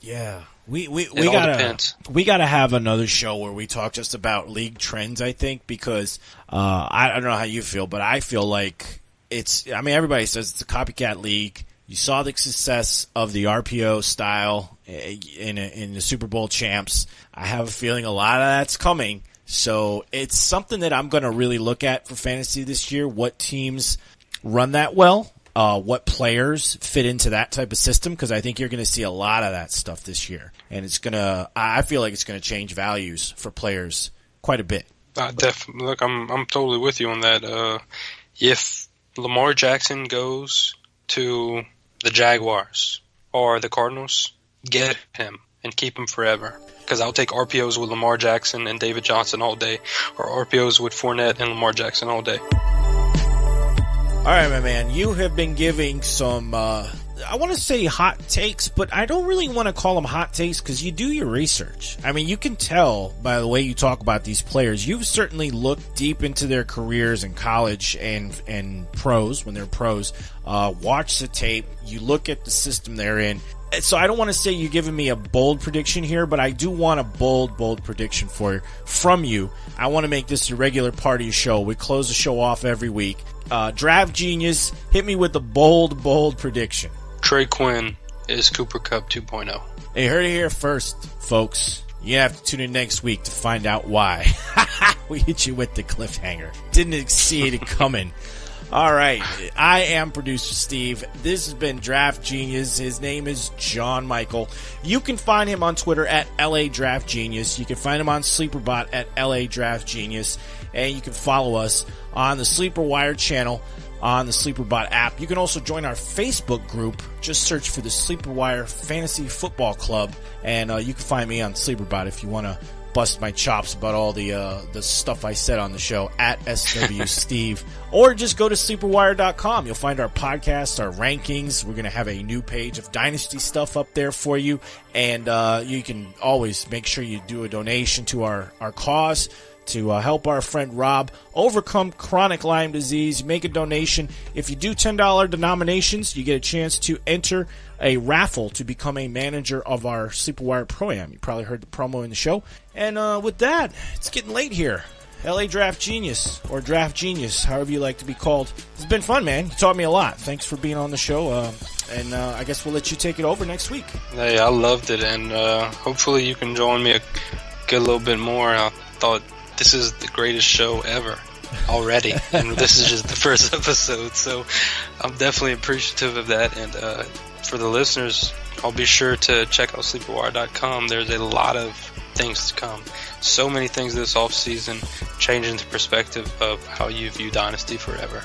Yeah. We gotta have another show where we talk just about league trends, I think, because I don't know how you feel, but I feel like everybody says it's a copycat league. You saw the success of the RPO style in the Super Bowl champs. I have a feeling a lot of that's coming. So it's something that I'm going to really look at for fantasy this year, what teams run that well. What players fit into that type of system, because I think you're going to see a lot of that stuff this year, and I feel like it's going to change values for players quite a bit. Definitely. Look, I'm totally with you on that. If Lamar Jackson goes to the Jaguars or the Cardinals, get him and keep him forever. Because I'll take RPOs with Lamar Jackson and David Johnson all day, or RPOs with Fournette and Lamar Jackson all day. All right, my man, you have been giving some, I want to say hot takes, but I don't really want to call them hot takes because you do your research. I mean, you can tell by the way you talk about these players. You've certainly looked deep into their careers in college and pros, when they're pros. Watch the tape. You look at the system they're in. So I don't want to say you're giving me a bold prediction here, but I do want a bold prediction from you. I want to make this a regular part of your show. We close the show off every week. DraftGenius, hit me with the bold prediction. Trey Quinn is Cooper Kupp 2.0. Hey, heard it here first, folks. You have to tune in next week to find out why. We hit you with the cliffhanger. Didn't see it coming. All right, I am producer Steve. This has been DraftGenius. His name is John Michael. You can find him on Twitter at LADraftGenius. You can find him on SleeperBot at LADraftGenius. And you can follow us on the SleeperWire channel on the SleeperBot app. You can also join our Facebook group. Just search for the SleeperWire Fantasy Football Club. And you can find me on SleeperBot if you want to bust my chops about all the stuff I said on the show at SWSteve. Or just go to SleeperWire.com. You'll find our podcast, our rankings. We're going to have a new page of Dynasty stuff up there for you. And you can always make sure you do a donation to our cause to help our friend Rob overcome chronic Lyme disease. Make a donation. If you do $10 denominations, you get a chance to enter a raffle to become a manager of our SleeperWire Pro-Am. You probably heard the promo in the show. And with that, it's getting late here. LA Draft Genius, or Draft Genius, however you like to be called. It's been fun, man. You taught me a lot. Thanks for being on the show. and I guess we'll let you take it over next week. Hey, I loved it, and hopefully you can join me, get a little bit more. I thought this is the greatest show ever already, and this is just the first episode, so I'm definitely appreciative of that. And for the listeners, I'll be sure to check out SleeperWire.com. There's a lot of things to come. So many things this off season, changing the perspective of how you view Dynasty forever.